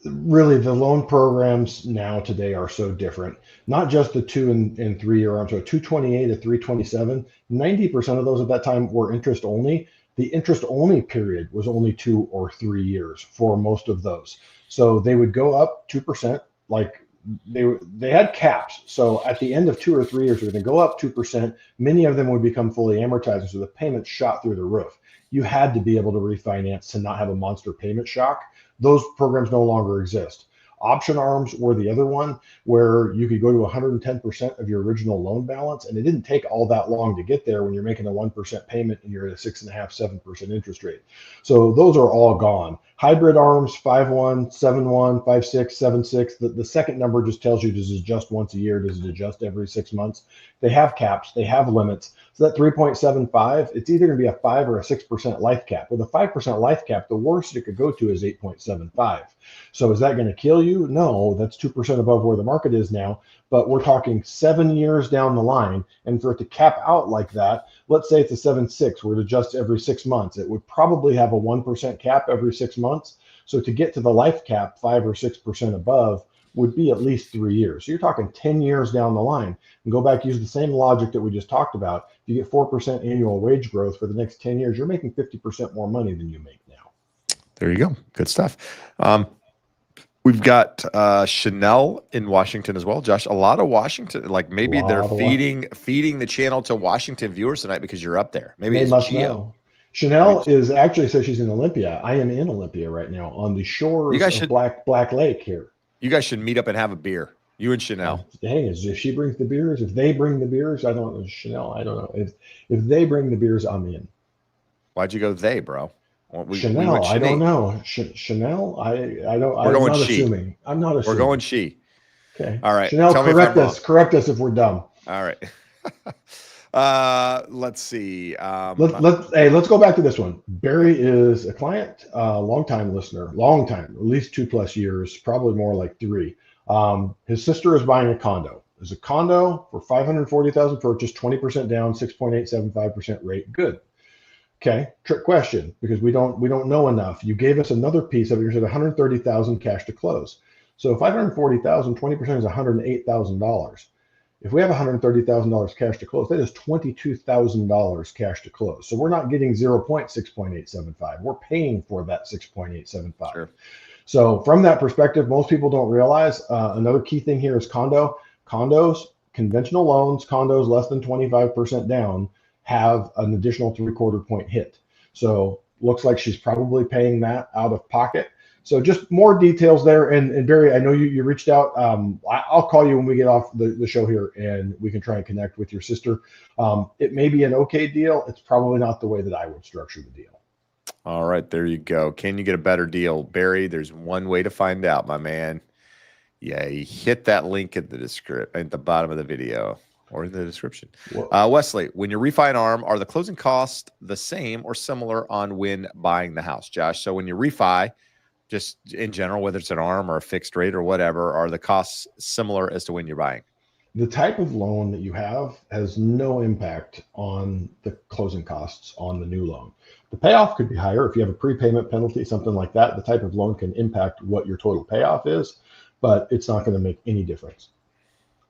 Really, the loan programs now today are so different. Not just the 2 and 3 year arms, so 228 to 327. 90% of those at that time were interest only. The interest only period was only 2 or 3 years for most of those. So they would go up 2%. Like they had caps. So at the end of 2 or 3 years, they're going to go up 2%. Many of them would become fully amortized, so the payments shot through the roof. You had to be able to refinance to not have a monster payment shock. Those programs no longer exist. Option arms were the other one, where you could go to 110% of your original loan balance, and it didn't take all that long to get there when you're making a 1% payment and you're at a 6.5–7% interest rate. So those are all gone. Hybrid arms, 5/1, 7/1, 5/6, 7/6. The second number just tells you, does it adjust once a year? Does it adjust every 6 months? They have caps, they have limits. So that 3.75, it's either going to be a 5 or a 6% life cap. With a 5% life cap, the worst it could go to is 8.75. So is that going to kill you? No, that's 2% above where the market is now. But we're talking 7 years down the line, and for it to cap out like that, let's say it's a 7/6, where it adjusts every 6 months. It would probably have a 1% cap every 6 months. So to get to the life cap, 5 or 6% above, would be at least 3 years. So you're talking 10 years down the line. And go back, use the same logic that we just talked about. If you get 4% annual wage growth for the next 10 years, you're making 50% more money than you make now. There you go. Good stuff. We've got Chanel in Washington as well. Josh, a lot of Washington, like maybe they're feeding the channel to Washington viewers tonight because you're up there. Maybe they it's must Geo. know. Chanel is actually says she's in Olympia. I am in Olympia right now on the shores of Black Lake here. You guys should meet up and have a beer. You and Chanel. Hey, if she brings the beers, if they bring the beers, I don't know. Chanel, I don't know. If they bring the beers, I'm in. Why'd you go they, bro? Well, Chanel, I don't know. Chanel, I don't. We're going she. Assuming. I'm not assuming. We're going she. Okay. All right. Chanel, correct us. Correct us if we're dumb. All right. Let's see. Let's go back to this one. Barry is a client, long-time listener, at least 2+ years, probably more like 3. His sister is buying a condo. There's a condo for $540,000 purchase, 20% down, 6.875% rate. Good. Okay. Trick question, because we don't know enough. You gave us another piece of it. You said $130,000 cash to close. So $540,000, 20% is $108,000. If we have $130,000 cash to close, that is $22,000 cash to close. So we're not getting 0.6.875. We're paying for that 6.875. Sure. So from that perspective, most people don't realize another key thing here is condos, conventional loans, condos less than 25% down have an additional 3/4 point hit. So looks like she's probably paying that out of pocket. So just more details there. And Barry, I know you reached out. I'll call you when we get off the show here, and we can try and connect with your sister. It may be an okay deal. It's probably not the way that I would structure the deal. All right, there you go. Can you get a better deal? Barry, there's one way to find out, my man. Yeah, you hit that link at the bottom of the video or in the description. Wesley, when you refi an ARM, are the closing costs the same or similar on when buying the house, Josh? So when you refi, just in general, whether it's an ARM or a fixed rate or whatever, are the costs similar as to when you're buying? The type of loan that you have has no impact on the closing costs on the new loan. The payoff could be higher if you have a prepayment penalty, something like that. The type of loan can impact what your total payoff is, but it's not going to make any difference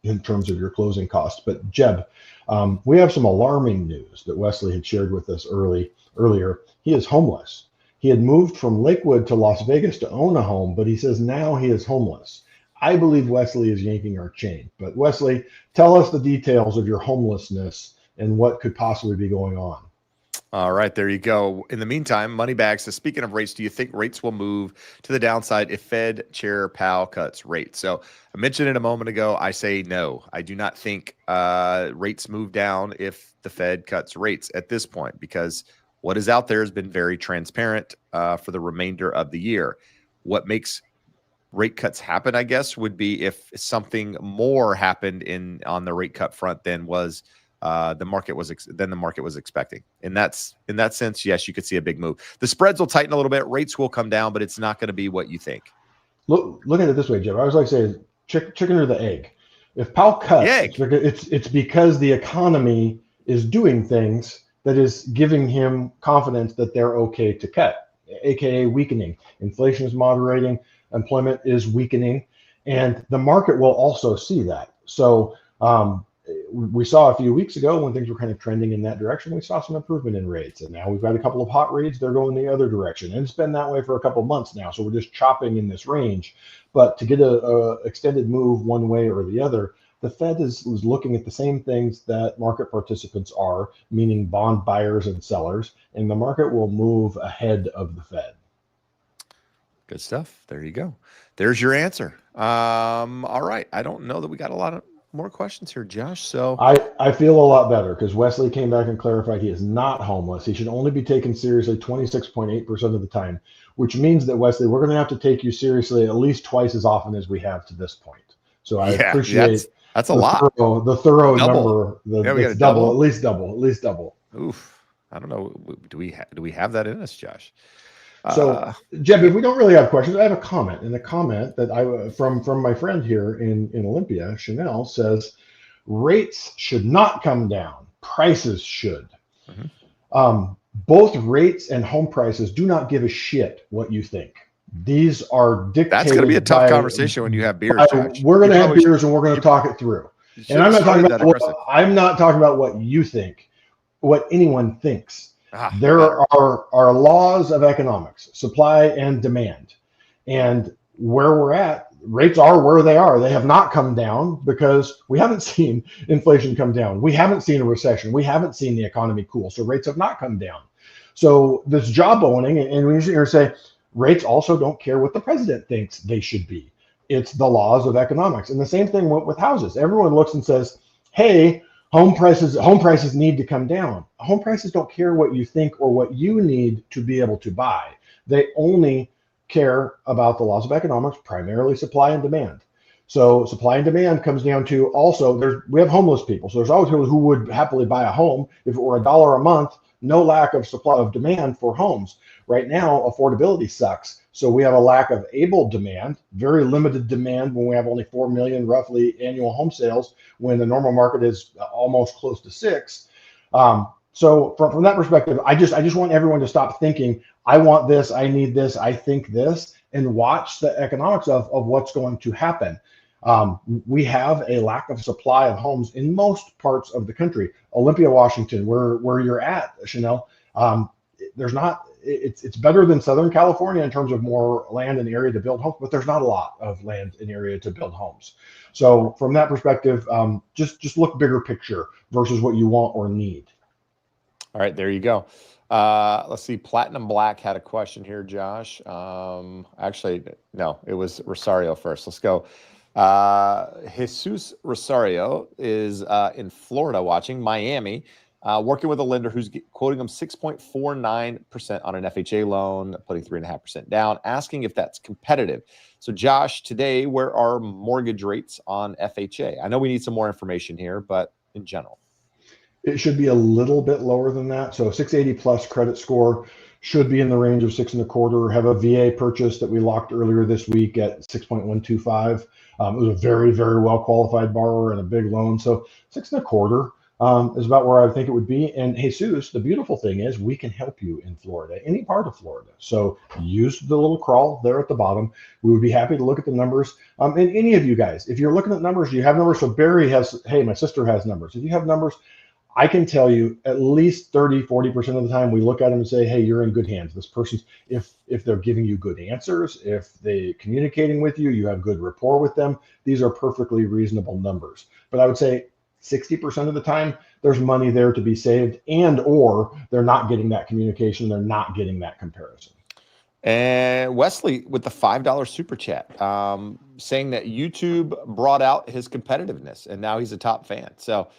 in terms of your closing costs. But Jeb, we have some alarming news that Wesley had shared with us earlier. He is homeless. He had moved from Lakewood to Las Vegas to own a home, but he says now he is homeless. I believe Wesley is yanking our chain. But Wesley, tell us the details of your homelessness and what could possibly be going on. All right, there you go. In the meantime, Moneybags says, speaking of rates, do you think rates will move to the downside if Fed Chair Powell cuts rates? So I mentioned it a moment ago. I say no. I do not think rates move down if the Fed cuts rates at this point, because what is out there has been very transparent for the remainder of the year. What makes rate cuts happen, I guess, would be if something more happened on the rate cut front than was the market was expecting. In that sense, yes, you could see a big move. The spreads will tighten a little bit, rates will come down, but it's not going to be what you think. Look at it this way, Jeb. I always like to say, chicken or the egg. If Powell cuts, it's because the economy is doing things that is giving him confidence that they're okay to cut, aka weakening. Inflation is moderating, employment is weakening, and the market will also see that. So we saw a few weeks ago when things were kind of trending in that direction, we saw some improvement in rates, and now we've got a couple of hot reads. They're going the other direction, and it's been that way for a couple of months now. So we're just chopping in this range. But to get a extended move one way or the other, the Fed is looking at the same things that market participants are, meaning bond buyers and sellers, and the market will move ahead of the Fed. Good stuff. There you go. There's your answer. All right. I don't know that we got a lot of more questions here, Josh. So I feel a lot better because Wesley came back and clarified he is not homeless. He should only be taken seriously 26.8% of the time, which means that, Wesley, we're going to have to take you seriously at least twice as often as we have to this point. So I appreciate that's a lot. The thorough double. number. It's double, at least double. Oof. I don't know. Do we have that in us, Josh? So, Jeb, if we don't really have questions, I have a comment. And the comment that from my friend here in Olympia, Chanel, says rates should not come down. Prices should. Mm-hmm. Both rates and home prices do not give a shit what you think. These are dictated. That's going to be a tough conversation when you have beers, Josh. We're going to have beers and we're going to talk it through. And I'm not talking about what you think, what anyone thinks. There are laws of economics, supply and demand. And where we're at, rates are where they are. They have not come down because we haven't seen inflation come down. We haven't seen a recession. We haven't seen the economy cool. So rates have not come down. So this job owning, and we usually say, rates also don't care what the president thinks they should be. It's the laws of economics. And the same thing with houses. Everyone looks and says, hey, home prices need to come down. Home prices don't care what you think or what you need to be able to buy. They only care about the laws of economics, primarily supply and demand. So supply and demand comes down to also, we have homeless people. So there's always people who would happily buy a home if it were $1 a month, no lack of supply of demand for homes. Right now, affordability sucks. So we have a lack of able demand, very limited demand when we have only 4 million roughly annual home sales, when the normal market is almost close to 6. So from that perspective, I just want everyone to stop thinking, I want this, I need this, I think this, and watch the economics of what's going to happen. We have a lack of supply of homes in most parts of the country. Olympia, Washington, where you're at, Chanel, there's not. It's better than Southern California in terms of more land and area to build homes, but there's not a lot of land and area to build homes. So from that perspective, just look bigger picture versus what you want or need. All right, there you go. Let's see. Platinum Black had a question here, Josh. Actually, no, it was Rosario first. Let's go. Jesus Rosario is in Florida watching, Miami. Working with a lender who's quoting them 6.49% on an FHA loan, putting 3.5% down, asking if that's competitive. So, Josh, today, where are mortgage rates on FHA? I know we need some more information here, but in general. It should be a little bit lower than that. So 680 plus credit score should be in the range of 6.25. Have a VA purchase that we locked earlier this week at 6.125. It was a very, very well qualified borrower and a big loan. So 6.25. Is about where I think it would be. And Jesus, the beautiful thing is we can help you in Florida, any part of Florida. So use the little crawl there at the bottom. We would be happy to look at the numbers. And any of you guys, if you're looking at numbers, you have numbers. So Barry has, hey, my sister has numbers. If you have numbers, I can tell you at least 30-40% of the time we look at them and say, hey, you're in good hands. This person's, if they're giving you good answers, if they're communicating with you, you have good rapport with them, these are perfectly reasonable numbers. But I would say 60% of the time, there's money there to be saved, and or they're not getting that communication, they're not getting that comparison. And Wesley with the $5 super chat, saying that YouTube brought out his competitiveness, and now he's a top fan. So,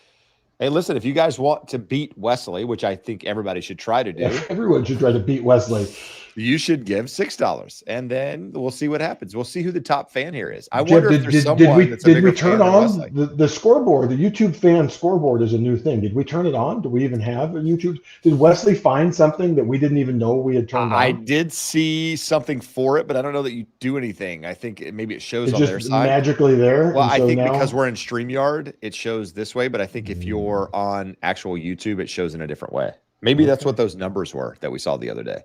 hey, listen, if you guys want to beat Wesley, which I think everybody should try to do. Yeah, everyone should try to beat Wesley. You should give $6, and then we'll see what happens. We'll see who the top fan here is. I Jeb, wonder if there's someone that's a did bigger we turn fan than on Wesley. the scoreboard? The YouTube fan scoreboard is a new thing. Did we turn it on? Do we even have a YouTube? Did Wesley find something that we didn't even know we had turned I on? did see something for it, but I don't know that you do anything. I think maybe it shows It's on their just side. magically there. Well, and I so think now, because we're in StreamYard, it shows this way, but I think if you're on actual YouTube, it shows in a different way. Maybe that's what those numbers were that we saw the other day.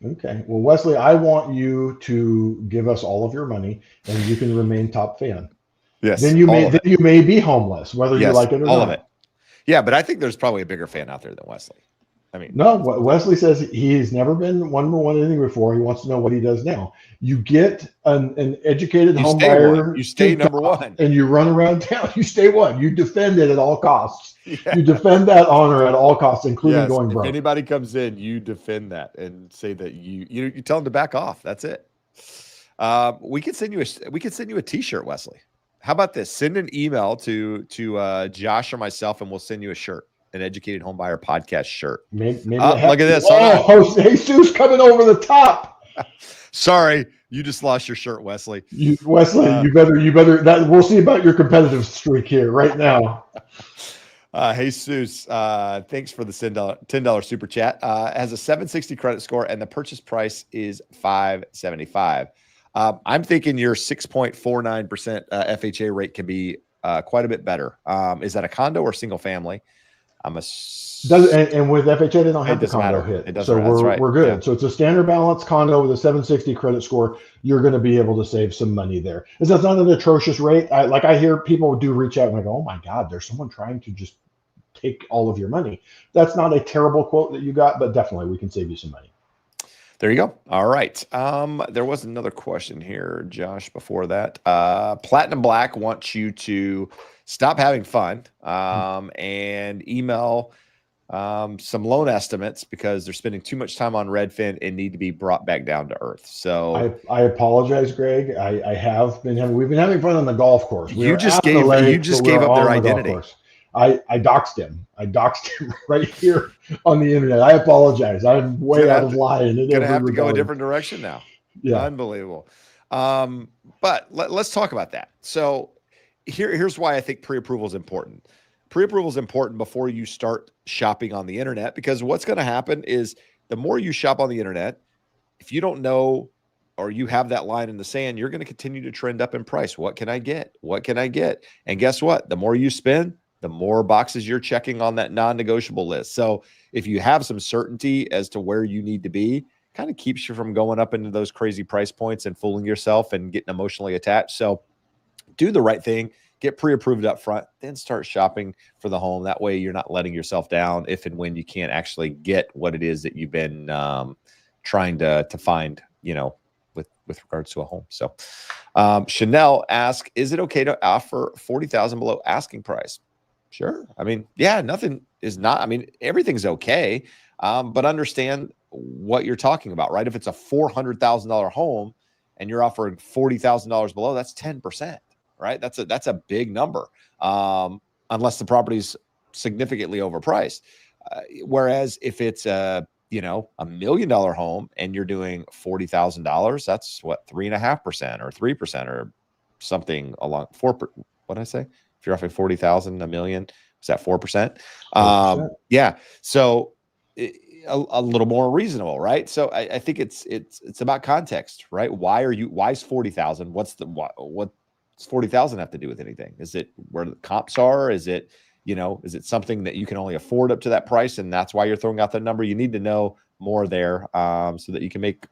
Okay. Well, Wesley, I want you to give us all of your money, and you can remain top fan. Yes. Then you may be homeless, whether you like it or all not. of it. Yeah, but I think there's probably a bigger fan out there than Wesley. I mean, no, Wesley says he's never been #1 anything before. He wants to know what he does now. You get an educated home buyer. You stay #1. And you run around town. You stay one. You defend it at all costs. Yeah. You defend that honor at all costs, including going broke. If anybody comes in, you defend that and say that you tell them to back off. That's it. We could send you a T-shirt, Wesley. How about this? Send an email to Josh or myself, and we'll send you a shirt. An Educated Homebuyer Podcast shirt. Maybe look at this. Oh, Jesus coming over the top. Sorry, you just lost your shirt, Wesley. You better. That we'll see about your competitive streak here right now. Jesus, thanks for the $10 super chat. Has a 760 credit score, and the purchase price is $575. I'm thinking your 6.49% FHA rate can be quite a bit better. Is that a condo or single family? And with FHA, they don't have the condo hit. It doesn't matter. So we're good. Yeah. So it's a standard balance condo with a 760 credit score. You're going to be able to save some money there. Is that not an atrocious rate? I hear people do reach out and I go, oh my God, there's someone trying to just take all of your money. That's not a terrible quote that you got, but definitely we can save you some money. There you go. All right. There was another question here, Josh, before that. Platinum Black wants you to stop having fun and email some loan estimates because they're spending too much time on Redfin and need to be brought back down to earth. So I apologize, Greg. We've been having fun on the golf course. You just gave up their identity. I doxed him. Right here on the internet. I apologize. I'm way out of line. Gonna have to go a different direction now. Yeah, unbelievable. But let's talk about that. So here's why I think pre-approval is important. Pre-approval is important before you start shopping on the internet, because what's going to happen is the more you shop on the internet, if you don't know or you have that line in the sand, you're going to continue to trend up in price. What can I get? What can I get? And guess what? The more you spend, the more boxes you're checking on that non-negotiable list. So if you have some certainty as to where you need to be, kind of keeps you from going up into those crazy price points and fooling yourself and getting emotionally attached. So do the right thing, get pre-approved up front, then start shopping for the home. That way you're not letting yourself down if and when you can't actually get what it is that you've been trying to find, with regards to a home. So Chanel asks, is it okay to offer $40,000 below asking price? Sure. I mean, yeah, nothing is not. I mean, everything's okay. But understand what you're talking about, right? If it's a $400,000 home and you're offering $40,000 below, that's 10%, right? That's a big number. Unless the property's significantly overpriced. Whereas if it's a $1 million home and you're doing $40,000, that's what, 3.5% or 3% or something along 4%. What did I say? If you're offering 40,000, $1 million, is that 4%? 4%. Yeah. So a little more reasonable, right? So I think it's about context, right? Why is 40,000? What's 40,000 have to do with anything? Is it where the comps are? Is it something that you can only afford up to that price, and that's why you're throwing out that number? You need to know more there, so that you can make,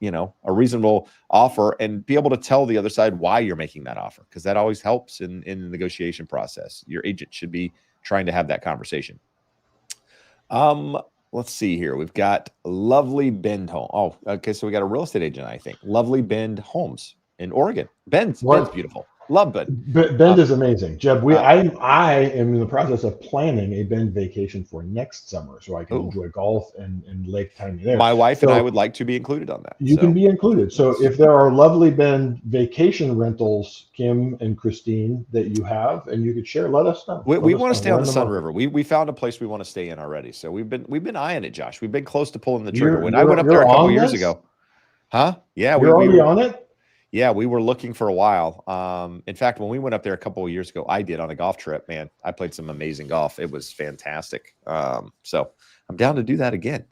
a reasonable offer and be able to tell the other side why you're making that offer, because that always helps in the negotiation process. Your agent should be trying to have that conversation. Let's see here. We've got Lovely Bend Home. Oh, okay. So we got a real estate agent, I think. Lovely Bend Homes in Oregon. Ben's beautiful. Love Bend. Bend is amazing, Jeb. Uh, I am in the process of planning a Bend vacation for next summer, so I can oh, enjoy golf and lake time there. my wife and I So would like to be included on that. you can So be included. So yes. if there are lovely Bend vacation rentals, Kim and Christine, that you have and you could share, let us know. We Let us want to know. stay We're on in the the Sun market. River. We found a place we want to stay in already. So we've been eyeing it, Josh. We've been close to pulling the trigger. When I went up there You're a couple on years this. ago, huh? Yeah, You're already on it. yeah, we were looking for a while. In fact, when we went up there a couple of years ago, I did on a golf trip, man. I played some amazing golf. It was fantastic. So I'm down to do that again.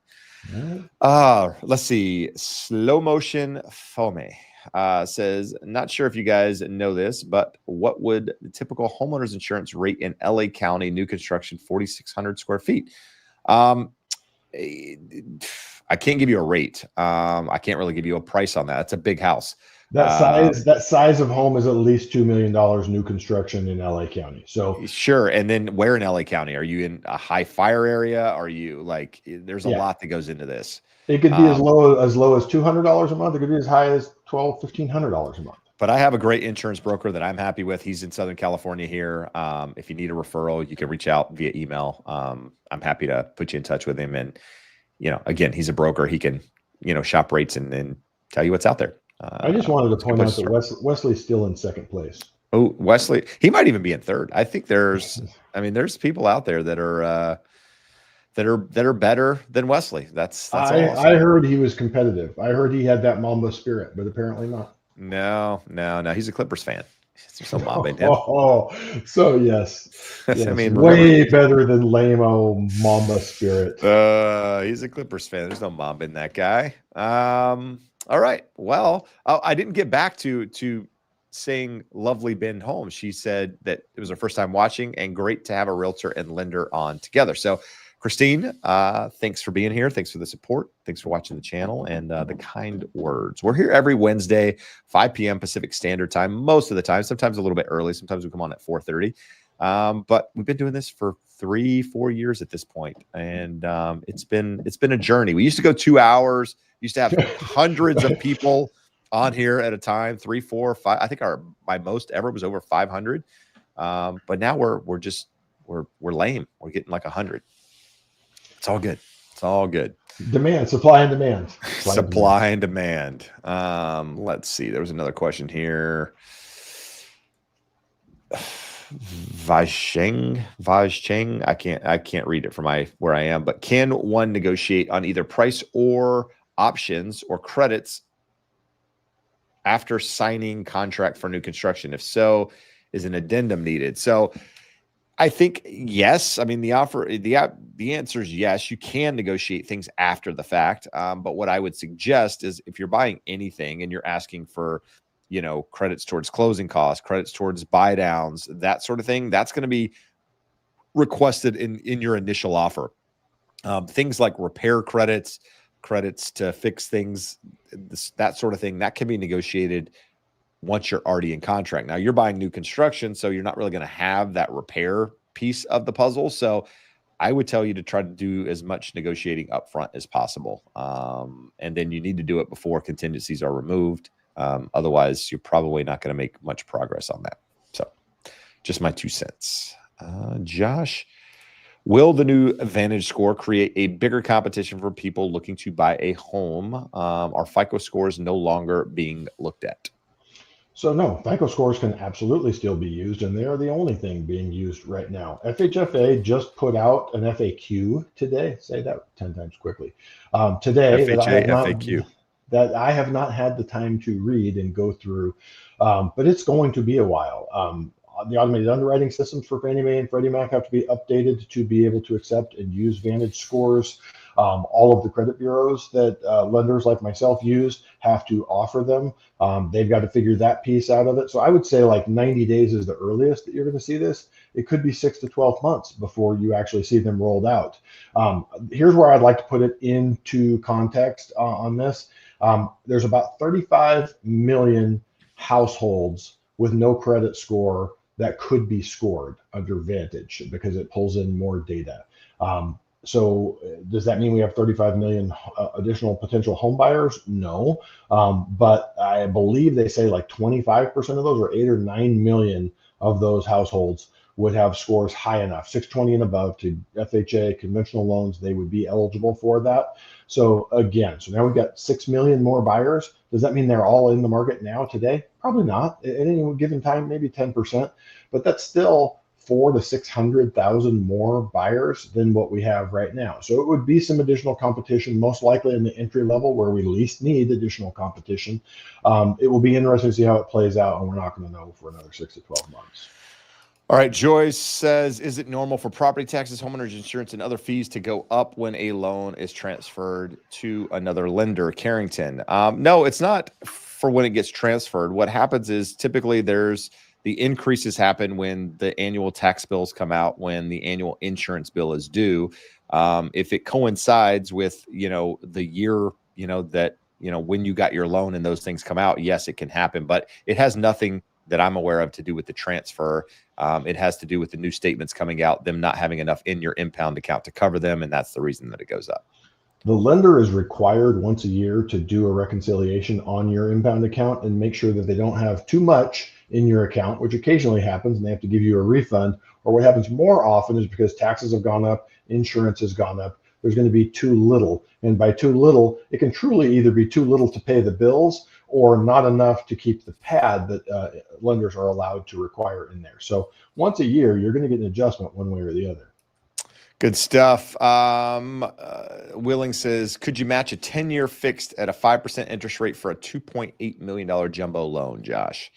Let's see. Slow motion Fome says, not sure if you guys know this, but what would the typical homeowner's insurance rate in LA County, new construction, 4,600 square feet? I can't give you a rate. I can't really give you a price on that. It's a big house. That size of home is at least $2 million new construction in LA County. So sure. And then where in LA County? Are you in a high fire area? Are you like, there's a lot that goes into this. It could be as low as $200 a month. It could be as high as $1,500 a month. But I have a great insurance broker that I'm happy with. He's in Southern California here. If you need a referral, you can reach out via email. I'm happy to put you in touch with him. And, again, he's a broker. He can, shop rates and then tell you what's out there. I just wanted to point out that Wesley's still in second place. Oh, Wesley, he might even be in third. I think there's people out there that are better than Wesley. That's all. I heard he was competitive. I heard he had that Mamba spirit, but apparently not. No. He's a Clippers fan. There's no Mamba in him. So yes. I mean, way better than lame-o Mamba spirit. He's a Clippers fan. There's no Mamba in that guy. All right. Well, I didn't get back to saying lovely Bend home. She said that it was her first time watching and great to have a realtor and lender on together. So Christine, thanks for being here. Thanks for the support. Thanks for watching the channel and the kind words. We're here every Wednesday, 5 p.m. Pacific Standard Time, most of the time, sometimes a little bit early. Sometimes we come on at 4:30. But we've been doing this for 3-4 years at this point, and it's been a journey. We used to go 2 hours. Used to have hundreds of people on here at a time, 3, 4, 5. I think my most ever was over 500. But now we're lame. We're getting like 100. It's all good. It's all good. Supply and demand. Supply and demand. Let's see. There was another question here. Vajcheng. I can't read it from where I am, but can one negotiate on either price or options or credits after signing contract for new construction? If so, is an addendum needed? So I think yes. I mean, the answer is yes. You can negotiate things after the fact. But what I would suggest is if you're buying anything and you're asking for, credits towards closing costs, credits towards buy downs, that sort of thing, that's going to be requested in your initial offer. Things like repair credits to fix things, that sort of thing, that can be negotiated once you're already in contract. Now you're buying new construction, so you're not really going to have that repair piece of the puzzle. So I would tell you to try to do as much negotiating upfront as possible. And then you need to do it before contingencies are removed. Otherwise you're probably not going to make much progress on that. So just my 2 cents. Josh, will the new Vantage score create a bigger competition for people looking to buy a home? Are FICO scores no longer being looked at? So no, FICO scores can absolutely still be used, and they are the only thing being used right now. FHFA just put out an FAQ today. Say that 10 times quickly. Today FAQ. That I have not had the time to read and go through, but it's going to be a while. The automated underwriting systems for Fannie Mae and Freddie Mac have to be updated to be able to accept and use Vantage scores. All of the credit bureaus that lenders like myself use have to offer them. They've got to figure that piece out of it. So I would say like 90 days is the earliest that you're going to see this. It could be 6 to 12 months before you actually see them rolled out. Here's where I'd like to put it into context on this. There's about 35 million households with no credit score that could be scored under Vantage because it pulls in more data. So does that mean we have 35 million additional potential home buyers? No. But I believe they say like 25% of those, or 8 or 9 million of those households, would have scores high enough, 620 and above, to FHA conventional loans. They would be eligible for that. So again, so now we've got 6 million more buyers. Does that mean they're all in the market now today? Probably not. At any given time, maybe 10%, but that's still 400,000 to 600,000 more buyers than what we have right now. So it would be some additional competition, most likely in the entry level where we least need additional competition. It will be interesting to see how it plays out, and we're not going to know for another 6 to 12 months. All right, Joyce says, is it normal for property taxes, homeowners insurance, and other fees to go up when a loan is transferred to another lender? Carrington. No, it's not for when it gets transferred. What happens is typically the increases happen when the annual tax bills come out, when the annual insurance bill is due. If it coincides with, the year, that, when you got your loan and those things come out, yes, it can happen, but it has nothing that I'm aware of to do with the transfer. It has to do with the new statements coming out, them not having enough in your impound account to cover them, and that's the reason that it goes up. The lender is required once a year to do a reconciliation on your impound account and make sure that they don't have too much in your account, which occasionally happens, and they have to give you a refund. Or what happens more often is because taxes have gone up, insurance has gone up, there's going to be too little. And by too little, it can truly either be too little to pay the bills or not enough to keep the pad that lenders are allowed to require in there. So once a year, you're going to get an adjustment one way or the other. Good stuff. Willing says, could you match a 10-year fixed at a 5% interest rate for a $2.8 million jumbo loan, Josh?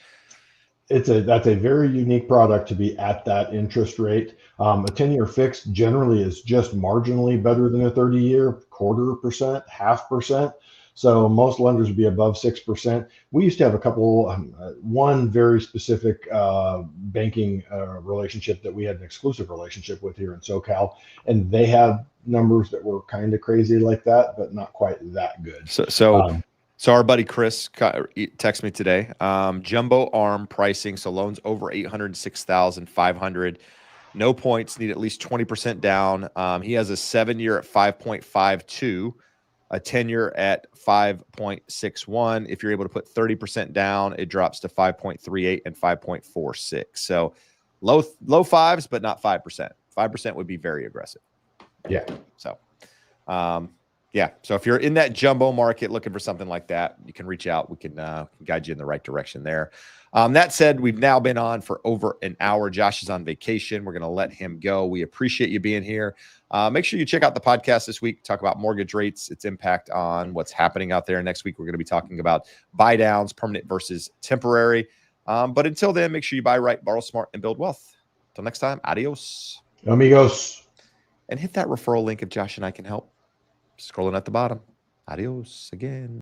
That's a very unique product to be at that interest rate. A 10-year fixed generally is just marginally better than a 30-year, 0.25%, 0.5%. So most lenders would be above 6%. We used to have a couple, one very specific banking relationship that we had an exclusive relationship with here in SoCal, and they had numbers that were kind of crazy like that, but not quite that good. So our buddy Chris texted me today. Jumbo ARM pricing, so loans over $806,500. No points, need at least 20% down. He has a 7-year at 5.52, a 10-year at 5.61. If you're able to put 30% down, it drops to 5.38 and 5.46. So low fives, but not 5%. 5% would be very aggressive. Yeah. So, yeah. So if you're in that jumbo market looking for something like that, you can reach out. We can guide you in the right direction there. That said, we've now been on for over an hour. Josh is on vacation. We're going to let him go. We appreciate you being here. Make sure you check out the podcast this week. Talk about mortgage rates, its impact on what's happening out there. Next week, we're going to be talking about buy downs, permanent versus temporary. But until then, make sure you buy right, borrow smart, and build wealth. Until next time, adios. Amigos. And hit that referral link if Josh and I can help. Scrolling at the bottom. Adios again.